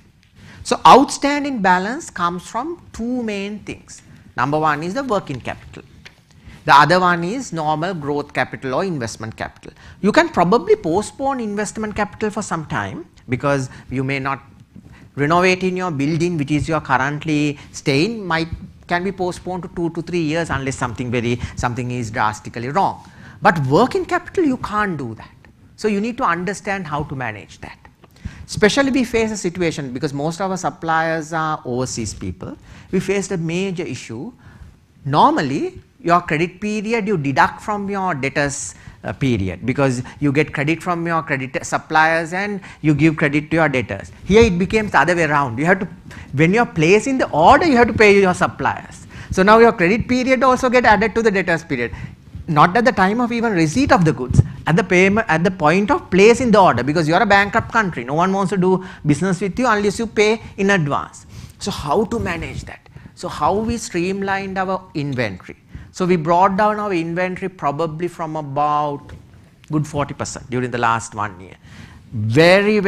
So outstanding balance comes from 2 main things. Number one is the working capital. The other one is normal growth capital or investment capital. You can probably postpone investment capital for some time, because you may not renovate in your building which is you are currently staying, can be postponed to 2 to 3 years unless something is drastically wrong. But working capital, you can't do that. So you need to understand how to manage that. Especially we face a situation, because most of our suppliers are overseas people, we faced a major issue. Normally your credit period you deduct from your debtors period, because you get credit from your credit suppliers and you give credit to your debtors. Here it becomes the other way around. You have to, when you are placing the order, you have to pay your suppliers. So now your credit period also get added to the debtors period. Not at the time of even receipt of the goods, at the payment, at the point of placing the order, because you are a bankrupt country. No one wants to do business with you unless you pay in advance. So how to manage that? So how we streamlined our inventory. So we brought down our inventory probably from about good 40% during the last 1 year. Very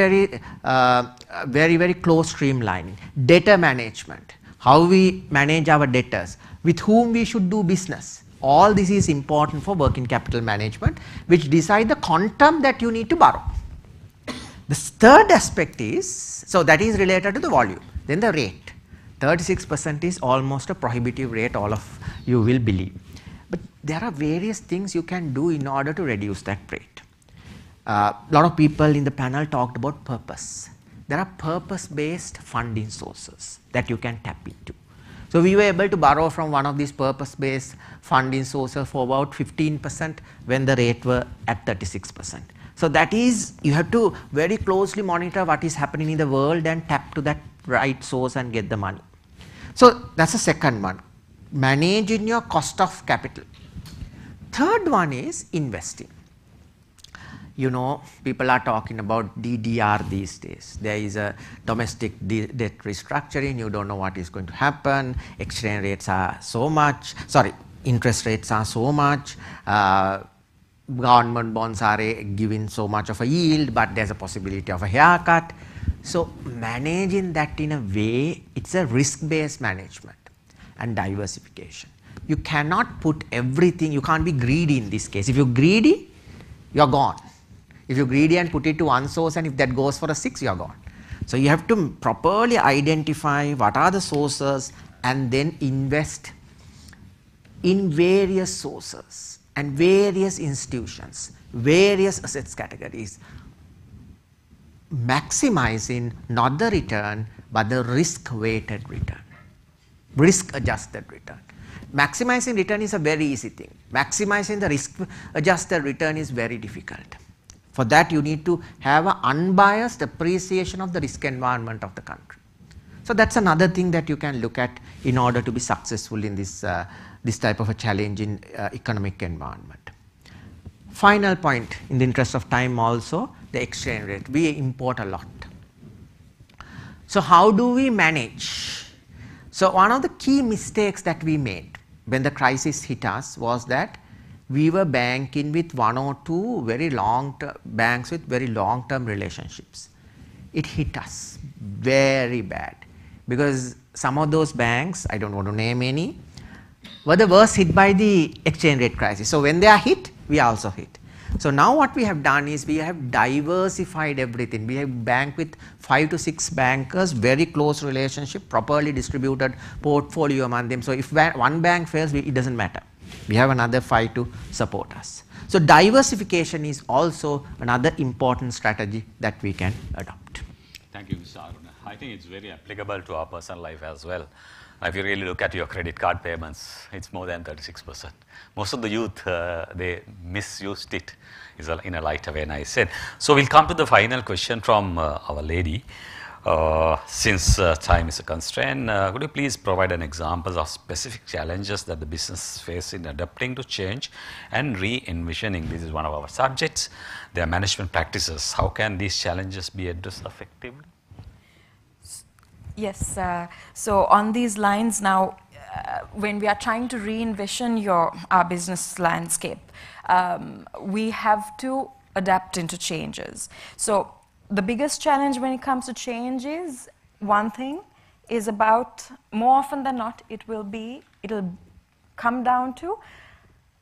close streamlining. Debtor management, how we manage our debtors, with whom we should do business. All this is important for working capital management, which decide the quantum that you need to borrow. The third aspect is, so that is related to the volume. Then the rate. 36% is almost a prohibitive rate, all of you will believe. But there are various things you can do in order to reduce that rate. A lot of people in the panel talked about purpose. There are purpose-based funding sources that you can tap into. So we were able to borrow from one of these purpose-based funding sources for about 15% when the rate were at 36%. So that is, you have to very closely monitor what is happening in the world and tap to that right source and get the money. So that's the second one, managing your cost of capital. Third one is investing. You know, people are talking about DDR these days. There is a domestic debt restructuring. You don't know what is going to happen. Exchange rates are so much, interest rates are so much. Government bonds are giving so much of a yield, but there's a possibility of a haircut. So managing that in a way, it's a risk-based management and diversification. You cannot put everything, you can't be greedy in this case. If you're greedy, you're gone. If you're greedy and put it to one source, and if that goes for a 6, you're gone. So you have to properly identify what are the sources and then invest in various sources and various institutions, various assets categories, maximizing not the return but the risk-weighted return, risk-adjusted return. Maximizing return is a very easy thing. Maximizing the risk-adjusted return is very difficult. For that, you need to have an unbiased appreciation of the risk environment of the country. So that's another thing that you can look at in order to be successful in this, this type of a challenging economic environment. Final point, in the interest of time also, the exchange rate. We import a lot. So how do we manage? So one of the key mistakes that we made when the crisis hit us was that we were banking with one or two very long-term banks with very long-term relationships. It hit us very bad because some of those banks, I don't want to name any, were the worst hit by the exchange rate crisis. So when they are hit, we are also hit. So now what we have done is we have diversified everything. We have banked with 5 to 6 bankers, very close relationship, properly distributed portfolio among them. So if one bank fails, it doesn't matter. We have another 5 to support us. So diversification is also another important strategy that we can adopt. Thank you, Mr. Aruna. I think it's very applicable to our personal life as well. If you really look at your credit card payments, it's more than 36%. Most of the youth, they misused it in a lighter way, and I said. So we'll come to the final question from our lady. Since time is a constraint, could you please provide an example of specific challenges that the business face in adapting to change and re-envisioning? This is one of our subjects. Their management practices. How can these challenges be addressed effectively? Yes, so on these lines now, when we are trying to re-envision our business landscape, we have to adapt into changes. So the biggest challenge when it comes to change is, one thing is about, more often than not, it'll come down to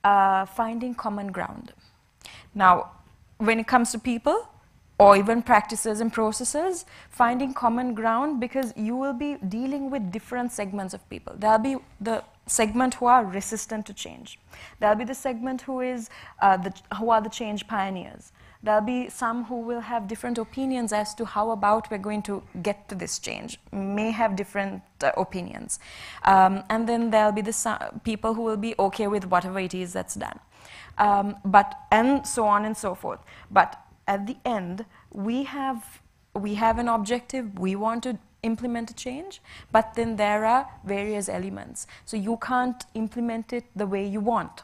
finding common ground. Now, when it comes to people, or even practices and processes, finding common ground, because you will be dealing with different segments of people. There'll be the segment who are resistant to change. There'll be the segment who are the change pioneers. There'll be some who will have different opinions as to how about we're going to get to this change, may have different opinions. And then there'll be the people who will be okay with whatever it is that's done. And so on and so forth. But at the end, we have an objective, we want to implement a change, but then there are various elements. So you can't implement it the way you want.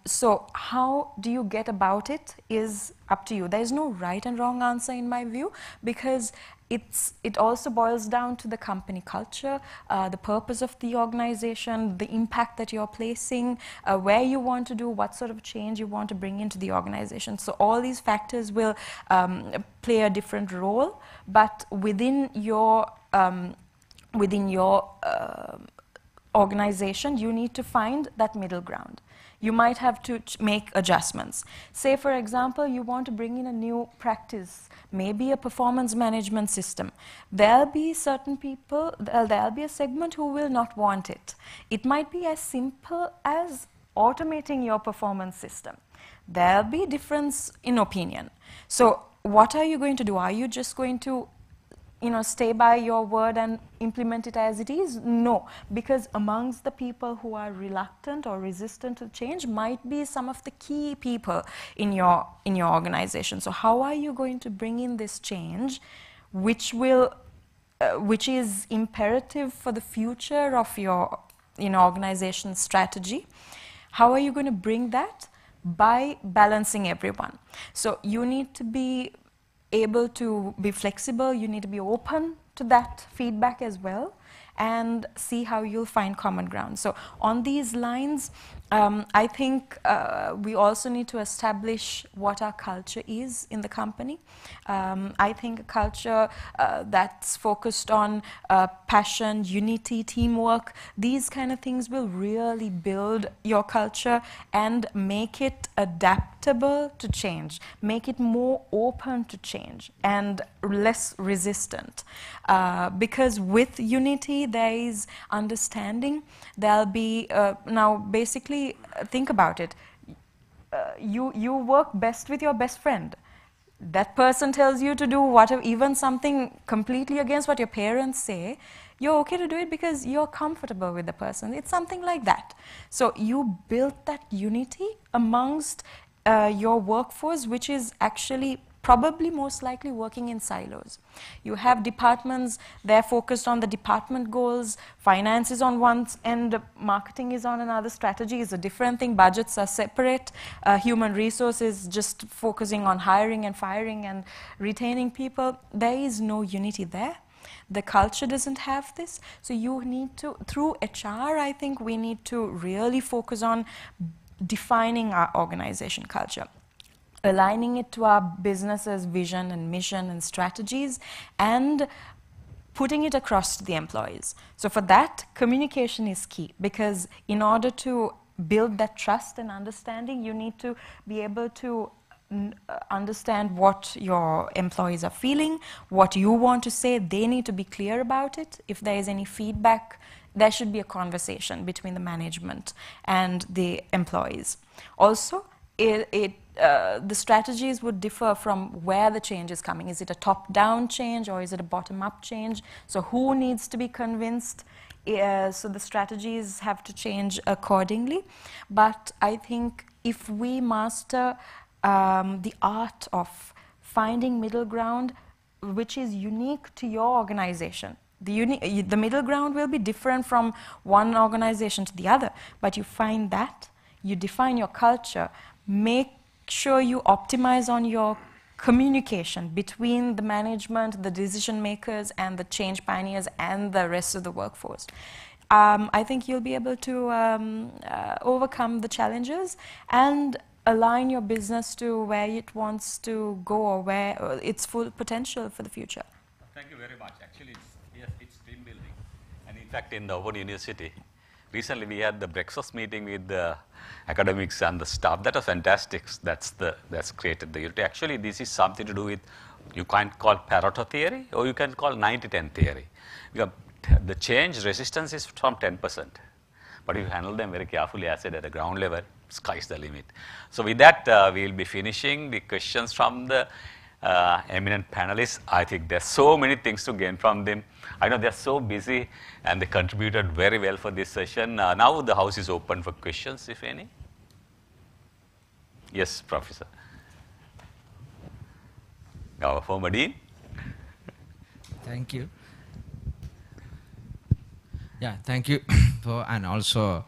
So how do you get about it is up to you. There is no right and wrong answer in my view, because it also boils down to the company culture, the purpose of the organization, the impact that you're placing, where you want to do, what sort of change you want to bring into the organization. So all these factors will play a different role, but within your organization, you need to find that middle ground. You might have to make adjustments. Say, for example, you want to bring in a new practice, maybe a performance management system. There'll be certain people, there'll be a segment who will not want it. It might be as simple as automating your performance system. There'll be difference in opinion. So what are you going to do? Are you just going to stay by your word and implement it as it is? No, because amongst the people who are reluctant or resistant to change might be some of the key people in your organization. So how are you going to bring in this change, which is imperative for the future of your organization strategy? How are you going to bring that? By balancing everyone. So you need to be able to be flexible, you need to be open to that feedback as well, and see how you'll find common ground. So on these lines, I think we also need to establish what our culture is in the company. I think a culture that's focused on passion, unity, teamwork, these kind of things will really build your culture and make it adaptable to change, make it more open to change and less resistant. Because with unity, there is understanding. There'll be, now basically, think about it. You work best with your best friend. That person tells you to do whatever, even something completely against what your parents say, you're okay to do it because you're comfortable with the person. It's something like that. So you built that unity amongst your workforce, which is actually probably most likely working in silos. You have departments, they're focused on the department goals, finance is on one end, marketing is on another, strategy is a different thing, budgets are separate, human resources just focusing on hiring and firing and retaining people. There is no unity there. The culture doesn't have this. So you need to, through HR, I think we need to really focus on defining our organization culture, aligning it to our business's vision and mission and strategies, and putting it across to the employees. So for that, communication is key, because in order to build that trust and understanding, you need to be able to understand what your employees are feeling, what you want to say. They need to be clear about it. If there is any feedback, there should be a conversation between the management and the employees. Also, the strategies would differ from where the change is coming. Is it a top-down change or is it a bottom-up change? So who needs to be convinced? So the strategies have to change accordingly. But I think if we master the art of finding middle ground, which is unique to your organization, the middle ground will be different from one organization to the other, but you find that, you define your culture, make sure you optimize on your communication between the management, the decision makers, and the change pioneers and the rest of the workforce. I think you'll be able to overcome the challenges and align your business to where it wants to go or where its full potential for the future. Thank you very much. Actually, it's team building. And in fact, in the Open University, recently we had the breakfast meeting with the academics and the staff. That was fantastic. That's created the unity. Actually, this is something to do with, you can't call Pareto theory, or you can call 90-10 theory. Because the change resistance is from 10%. But if you handle them very carefully, as I said, at the ground level, sky's the limit. So with that, we will be finishing the questions from the eminent panelists. I think there's so many things to gain from them. I know they're so busy and they contributed very well for this session. Now the house is open for questions, if any. Yes, Professor. Our former Dean. Thank you. Yeah, thank you for, and also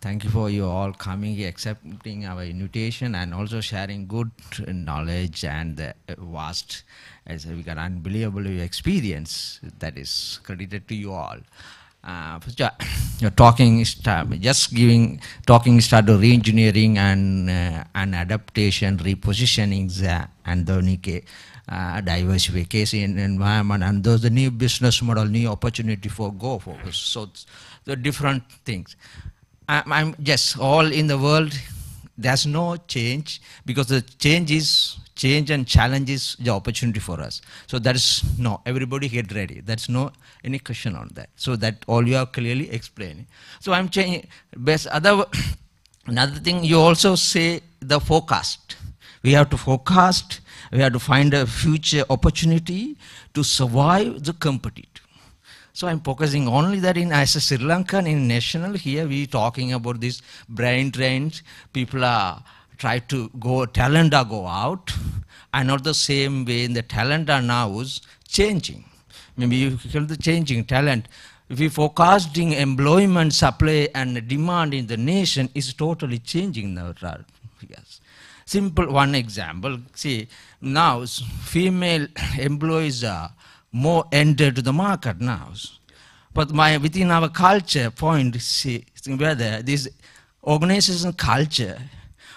thank you for you all coming here, accepting our invitation, and also sharing good knowledge and vast, as we got unbelievable experience that is credited to you all. You're talking start to re-engineering and adaptation, repositioning, and the diversification environment, and those the new business model, new opportunity for go focus. So the different things. I'm just all in the world. There's no change, because the change and challenge is the opportunity for us. So that is no, everybody get ready. That's no any question on that. So that all you are clearly explaining. So I'm changing. Another thing, you also say the forecast. We have to forecast, we have to find a future opportunity to survive the competitor. So I'm focusing only that in as a Sri Lankan in national here we talking about this brain drains. People are try to go, talent are go out, and not the same way the talent are now is changing. Maybe you feel the changing talent. If we forecasting employment, supply and demand in the nation is totally changing now. Yes. Simple one example, see now female employees are more entered to the market now. But within our culture point, see whether this organization culture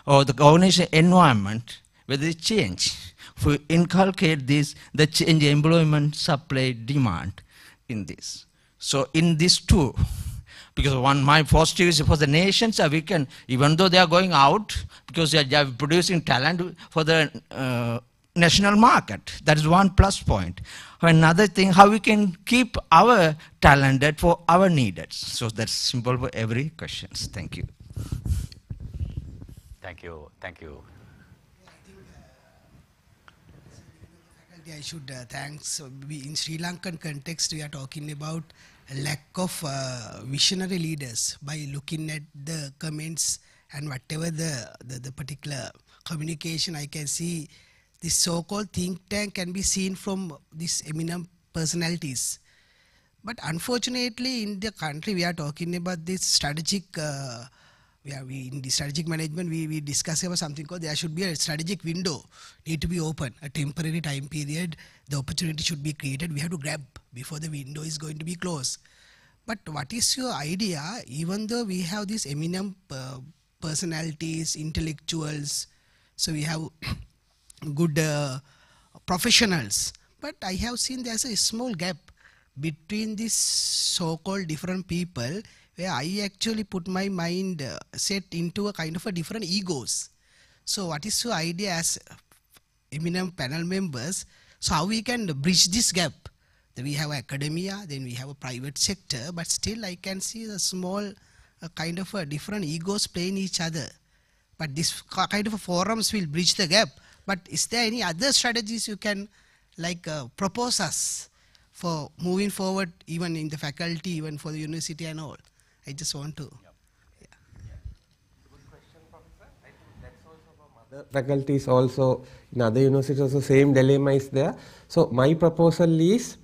or the organization environment, whether it change, for inculcate this, the change employment, supply, demand in this. So in this too, because my positive is for the nations, we can, even though they are going out, because they are producing talent for the national market. That is one plus point. Another thing, how we can keep our talented for our needs. So that's simple for every questions. Thank you. Thank you. Thank you. I should thanks. In Sri Lankan context, we are talking about a lack of visionary leaders. By looking at the comments and whatever the particular communication, I can see this so-called think tank can be seen from these eminent personalities. But unfortunately, in the country, we are talking about this strategic. In the strategic management, we discuss about something called there should be a strategic window, need to be open, a temporary time period, the opportunity should be created, we have to grab before the window is going to be closed. But what is your idea, even though we have these eminent personalities, intellectuals, so we have good professionals, but I have seen there's a small gap between these so-called different people, where I actually put my mind set into a kind of a different egos. So what is your idea as eminent panel members? So how we can bridge this gap? Then we have academia, then we have a private sector, but still I can see the small kind of a different egos playing each other. But this kind of a forums will bridge the gap. But is there any other strategies you can propose us for moving forward, even in the faculty, even for the university and all? I just want to. Good question, Professor. I think that's also from other faculties also, in other universities also same dilemma is there. So my proposal is,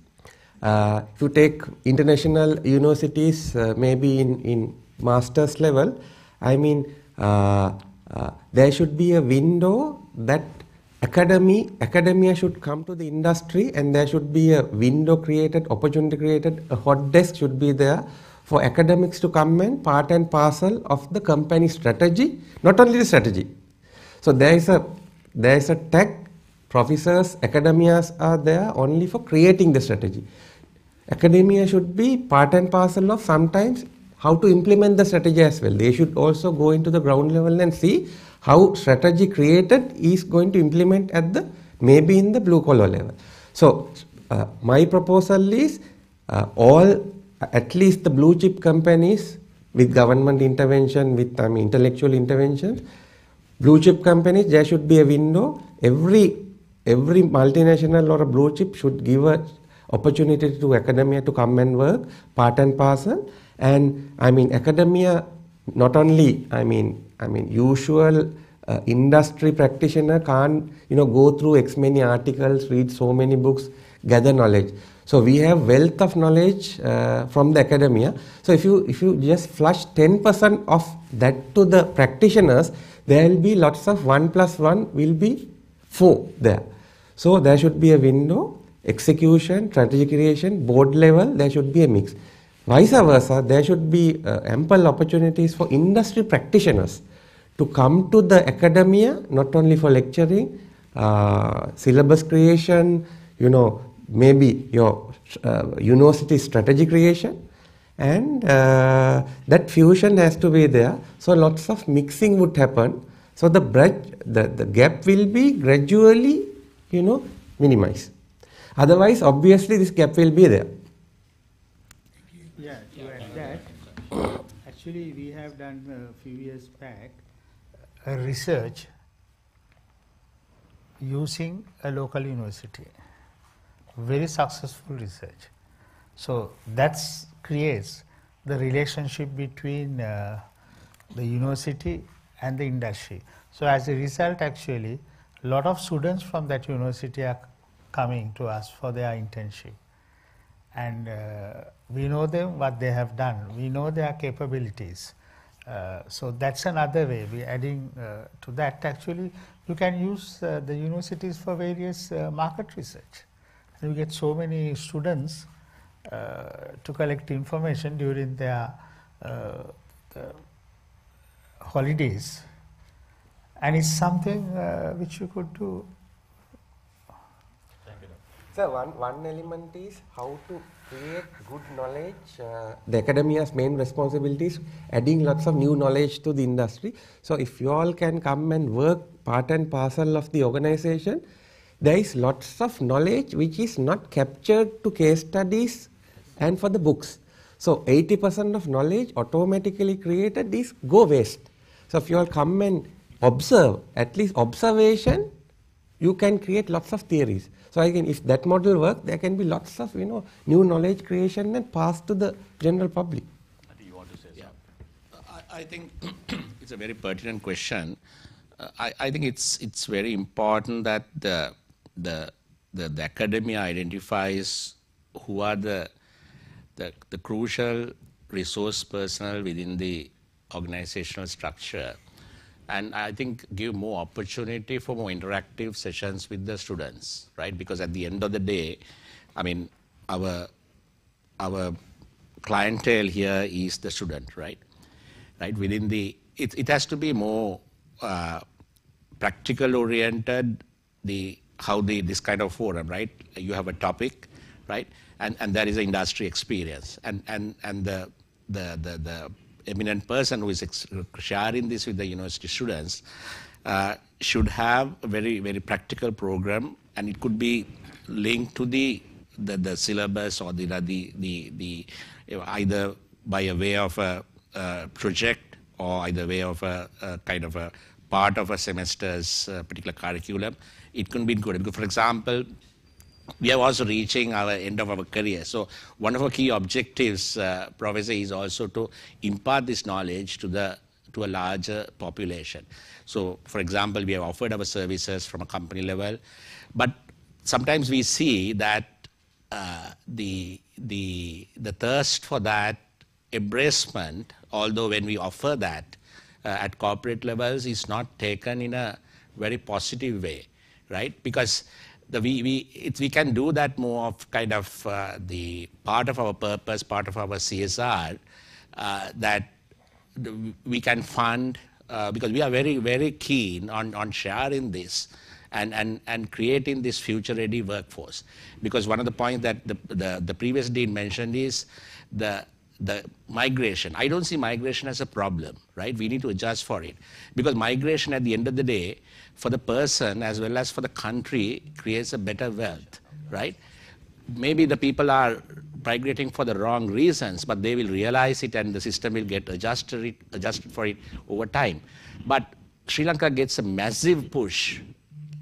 if you take international universities, maybe in master's level, I mean, there should be a window that academia should come to the industry, and there should be a window created, opportunity created, a hot desk should be there for academics to come and part and parcel of the company strategy, not only the strategy. So there is a tech, professors, academias are there only for creating the strategy. Academia should be part and parcel of sometimes how to implement the strategy as well. They should also go into the ground level and see how strategy created is going to implement at the, maybe in the blue collar level. So my proposal is at least the blue chip companies with government intervention, with intellectual interventions, blue chip companies, there should be a window. Every multinational or a blue chip should give a opportunity to academia to come and work part and parcel. And academia not only usual industry practitioner can't go through X many articles, read so many books, gather knowledge. So we have wealth of knowledge from the academia. So if you just flush 10% of that to the practitioners, there will be lots of 1 + 1 will be 4 there. So there should be a window, execution, strategy creation, board level, there should be a mix. Vice versa, there should be ample opportunities for industry practitioners to come to the academia, not only for lecturing, syllabus creation, maybe your university strategy creation, and that fusion has to be there. So lots of mixing would happen. So the gap will be gradually, minimized. Otherwise, obviously, this gap will be there. Yeah, to add that, actually, we have done a few years back a research using a local university, very successful research. So that creates the relationship between the university and the industry. So as a result, actually, a lot of students from that university are coming to us for their internship. And we know them, what they have done. We know their capabilities. So that's another way. We're adding to that. Actually, you can use the universities for various market research. And you get so many students to collect information during their holidays. And it's something which you could do. So one element is how to create good knowledge. The academia's main responsibility is adding lots of new knowledge to the industry. So if you all can come and work part and parcel of the organization, there is lots of knowledge which is not captured to case studies and for the books. So 80% of knowledge automatically created is go waste. So if you all come and observe, at least observation, you can create lots of theories. So again, if that model works, there can be lots of new knowledge creation and pass to the general public. I think you want to say something. I think it's a very pertinent question. I think it's very important that the academia identifies who are the crucial resource personnel within the organizational structure, and I think give more opportunity for more interactive sessions with the students, right? Because at the end of the day, I mean, our clientele here is the student, right? Right, within it has to be more practical oriented, this kind of forum, right? You have a topic, right? And there is an industry experience, and the eminent person who is sharing this with the university students should have a very, very practical program, and it could be linked to the syllabus or the either by a way of a project or either way of a kind of a part of a semester's particular curriculum. It can be included. Because, for example, we are also reaching our end of our career. So one of our key objectives, Professor, is also to impart this knowledge to a larger population. So, for example, we have offered our services from a company level, but sometimes we see that the thirst for that embracement, although when we offer that at corporate levels, is not taken in a very positive way, right? Because we can do that more of kind of the part of our purpose, part of our CSR, that we can fund, because we are very, very keen on sharing this and creating this future-ready workforce. Because one of the points that the previous dean mentioned is the migration. I don't see migration as a problem, right? We need to adjust for it. Because migration at the end of the day, for the person as well as for the country, creates a better wealth, right? Maybe the people are migrating for the wrong reasons, but they will realize it and the system will get adjusted for it over time. But Sri Lanka gets a massive push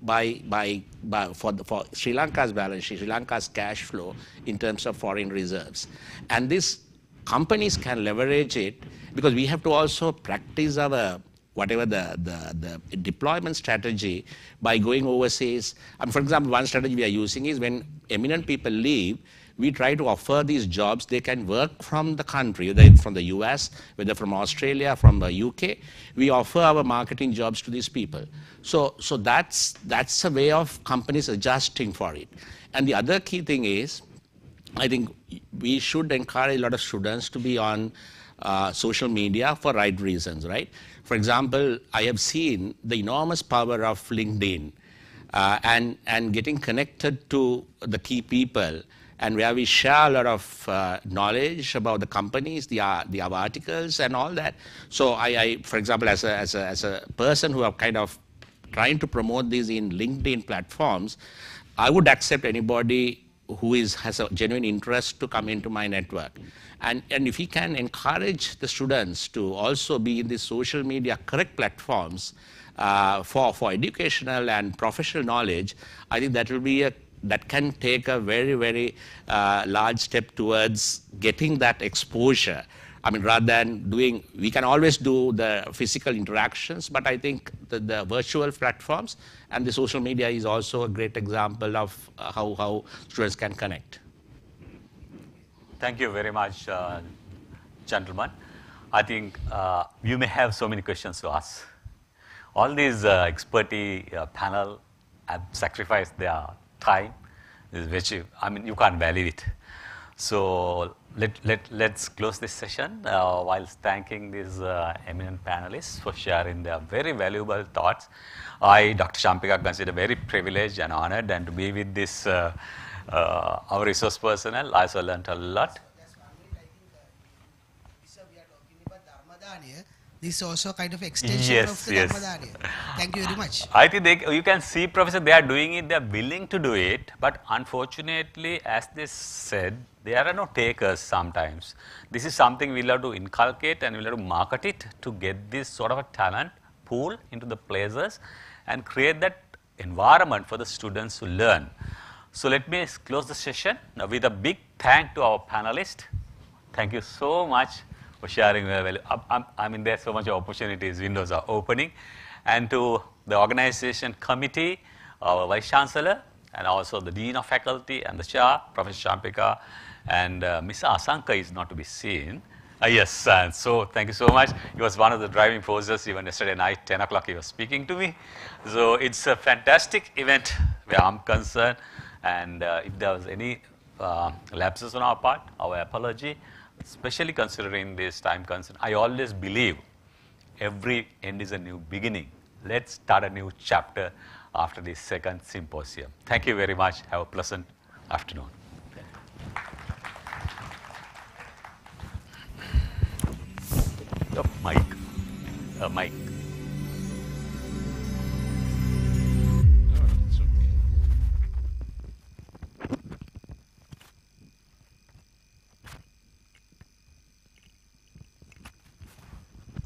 for Sri Lanka's balance sheet, Sri Lanka's cash flow in terms of foreign reserves. And these companies can leverage it, because we have to also practice our whatever the deployment strategy by going overseas. For example, one strategy we are using is when eminent people leave, we try to offer these jobs. They can work from the country, whether from the US, whether from Australia, from the UK. We offer our marketing jobs to these people. So that's a way of companies adjusting for it. And the other key thing is, I think we should encourage a lot of students to be on social media for right reasons, right? For example, I have seen the enormous power of LinkedIn and getting connected to the key people, and where we share a lot of knowledge about the companies, the articles and all that. So I for example, as a person who are kind of trying to promote these in LinkedIn platforms, I would accept anybody who has a genuine interest to come into my network. And if we can encourage the students to also be in these social media correct platforms, for educational and professional knowledge, I think that will be that can take a very, very large step towards getting that exposure. I mean, rather than doing, we can always do the physical interactions, but I think the virtual platforms and the social media is also a great example of how students can connect. Thank you very much, gentlemen. I think you may have so many questions to ask. All these expertise panel have sacrificed their time, which I mean, you can't value it. So let's close this session whilst thanking these eminent panelists for sharing their very valuable thoughts. I, Dr. Shampika, consider very privileged and honored and to be with this our resource personnel. I also learned a lot. This is also kind of extension of the Dharmadanya. Thank you very much. I think you can see, Professor, they are doing it, they are willing to do it, but unfortunately, as they said, there are no takers sometimes. This is something we'll have to inculcate and we'll have to market it to get this sort of a talent pool into the places and create that environment for the students to learn. So let me close the session with a big thank to our panelists. Thank you so much for sharing your value. I mean, there's so much opportunities, windows are opening. And to the organization committee, our Vice Chancellor, and also the Dean of Faculty and the Chair, Professor Shampika, and Mr. Asanka is not to be seen. Yes, and so thank you so much. He was one of the driving forces. Even yesterday night, 10 o'clock, he was speaking to me. So it's a fantastic event where I'm concerned. And if there was any lapses on our part, our apology, especially considering this time concern. I always believe every end is a new beginning. Let's start a new chapter after this second symposium. Thank you very much. Have a pleasant afternoon. Mic.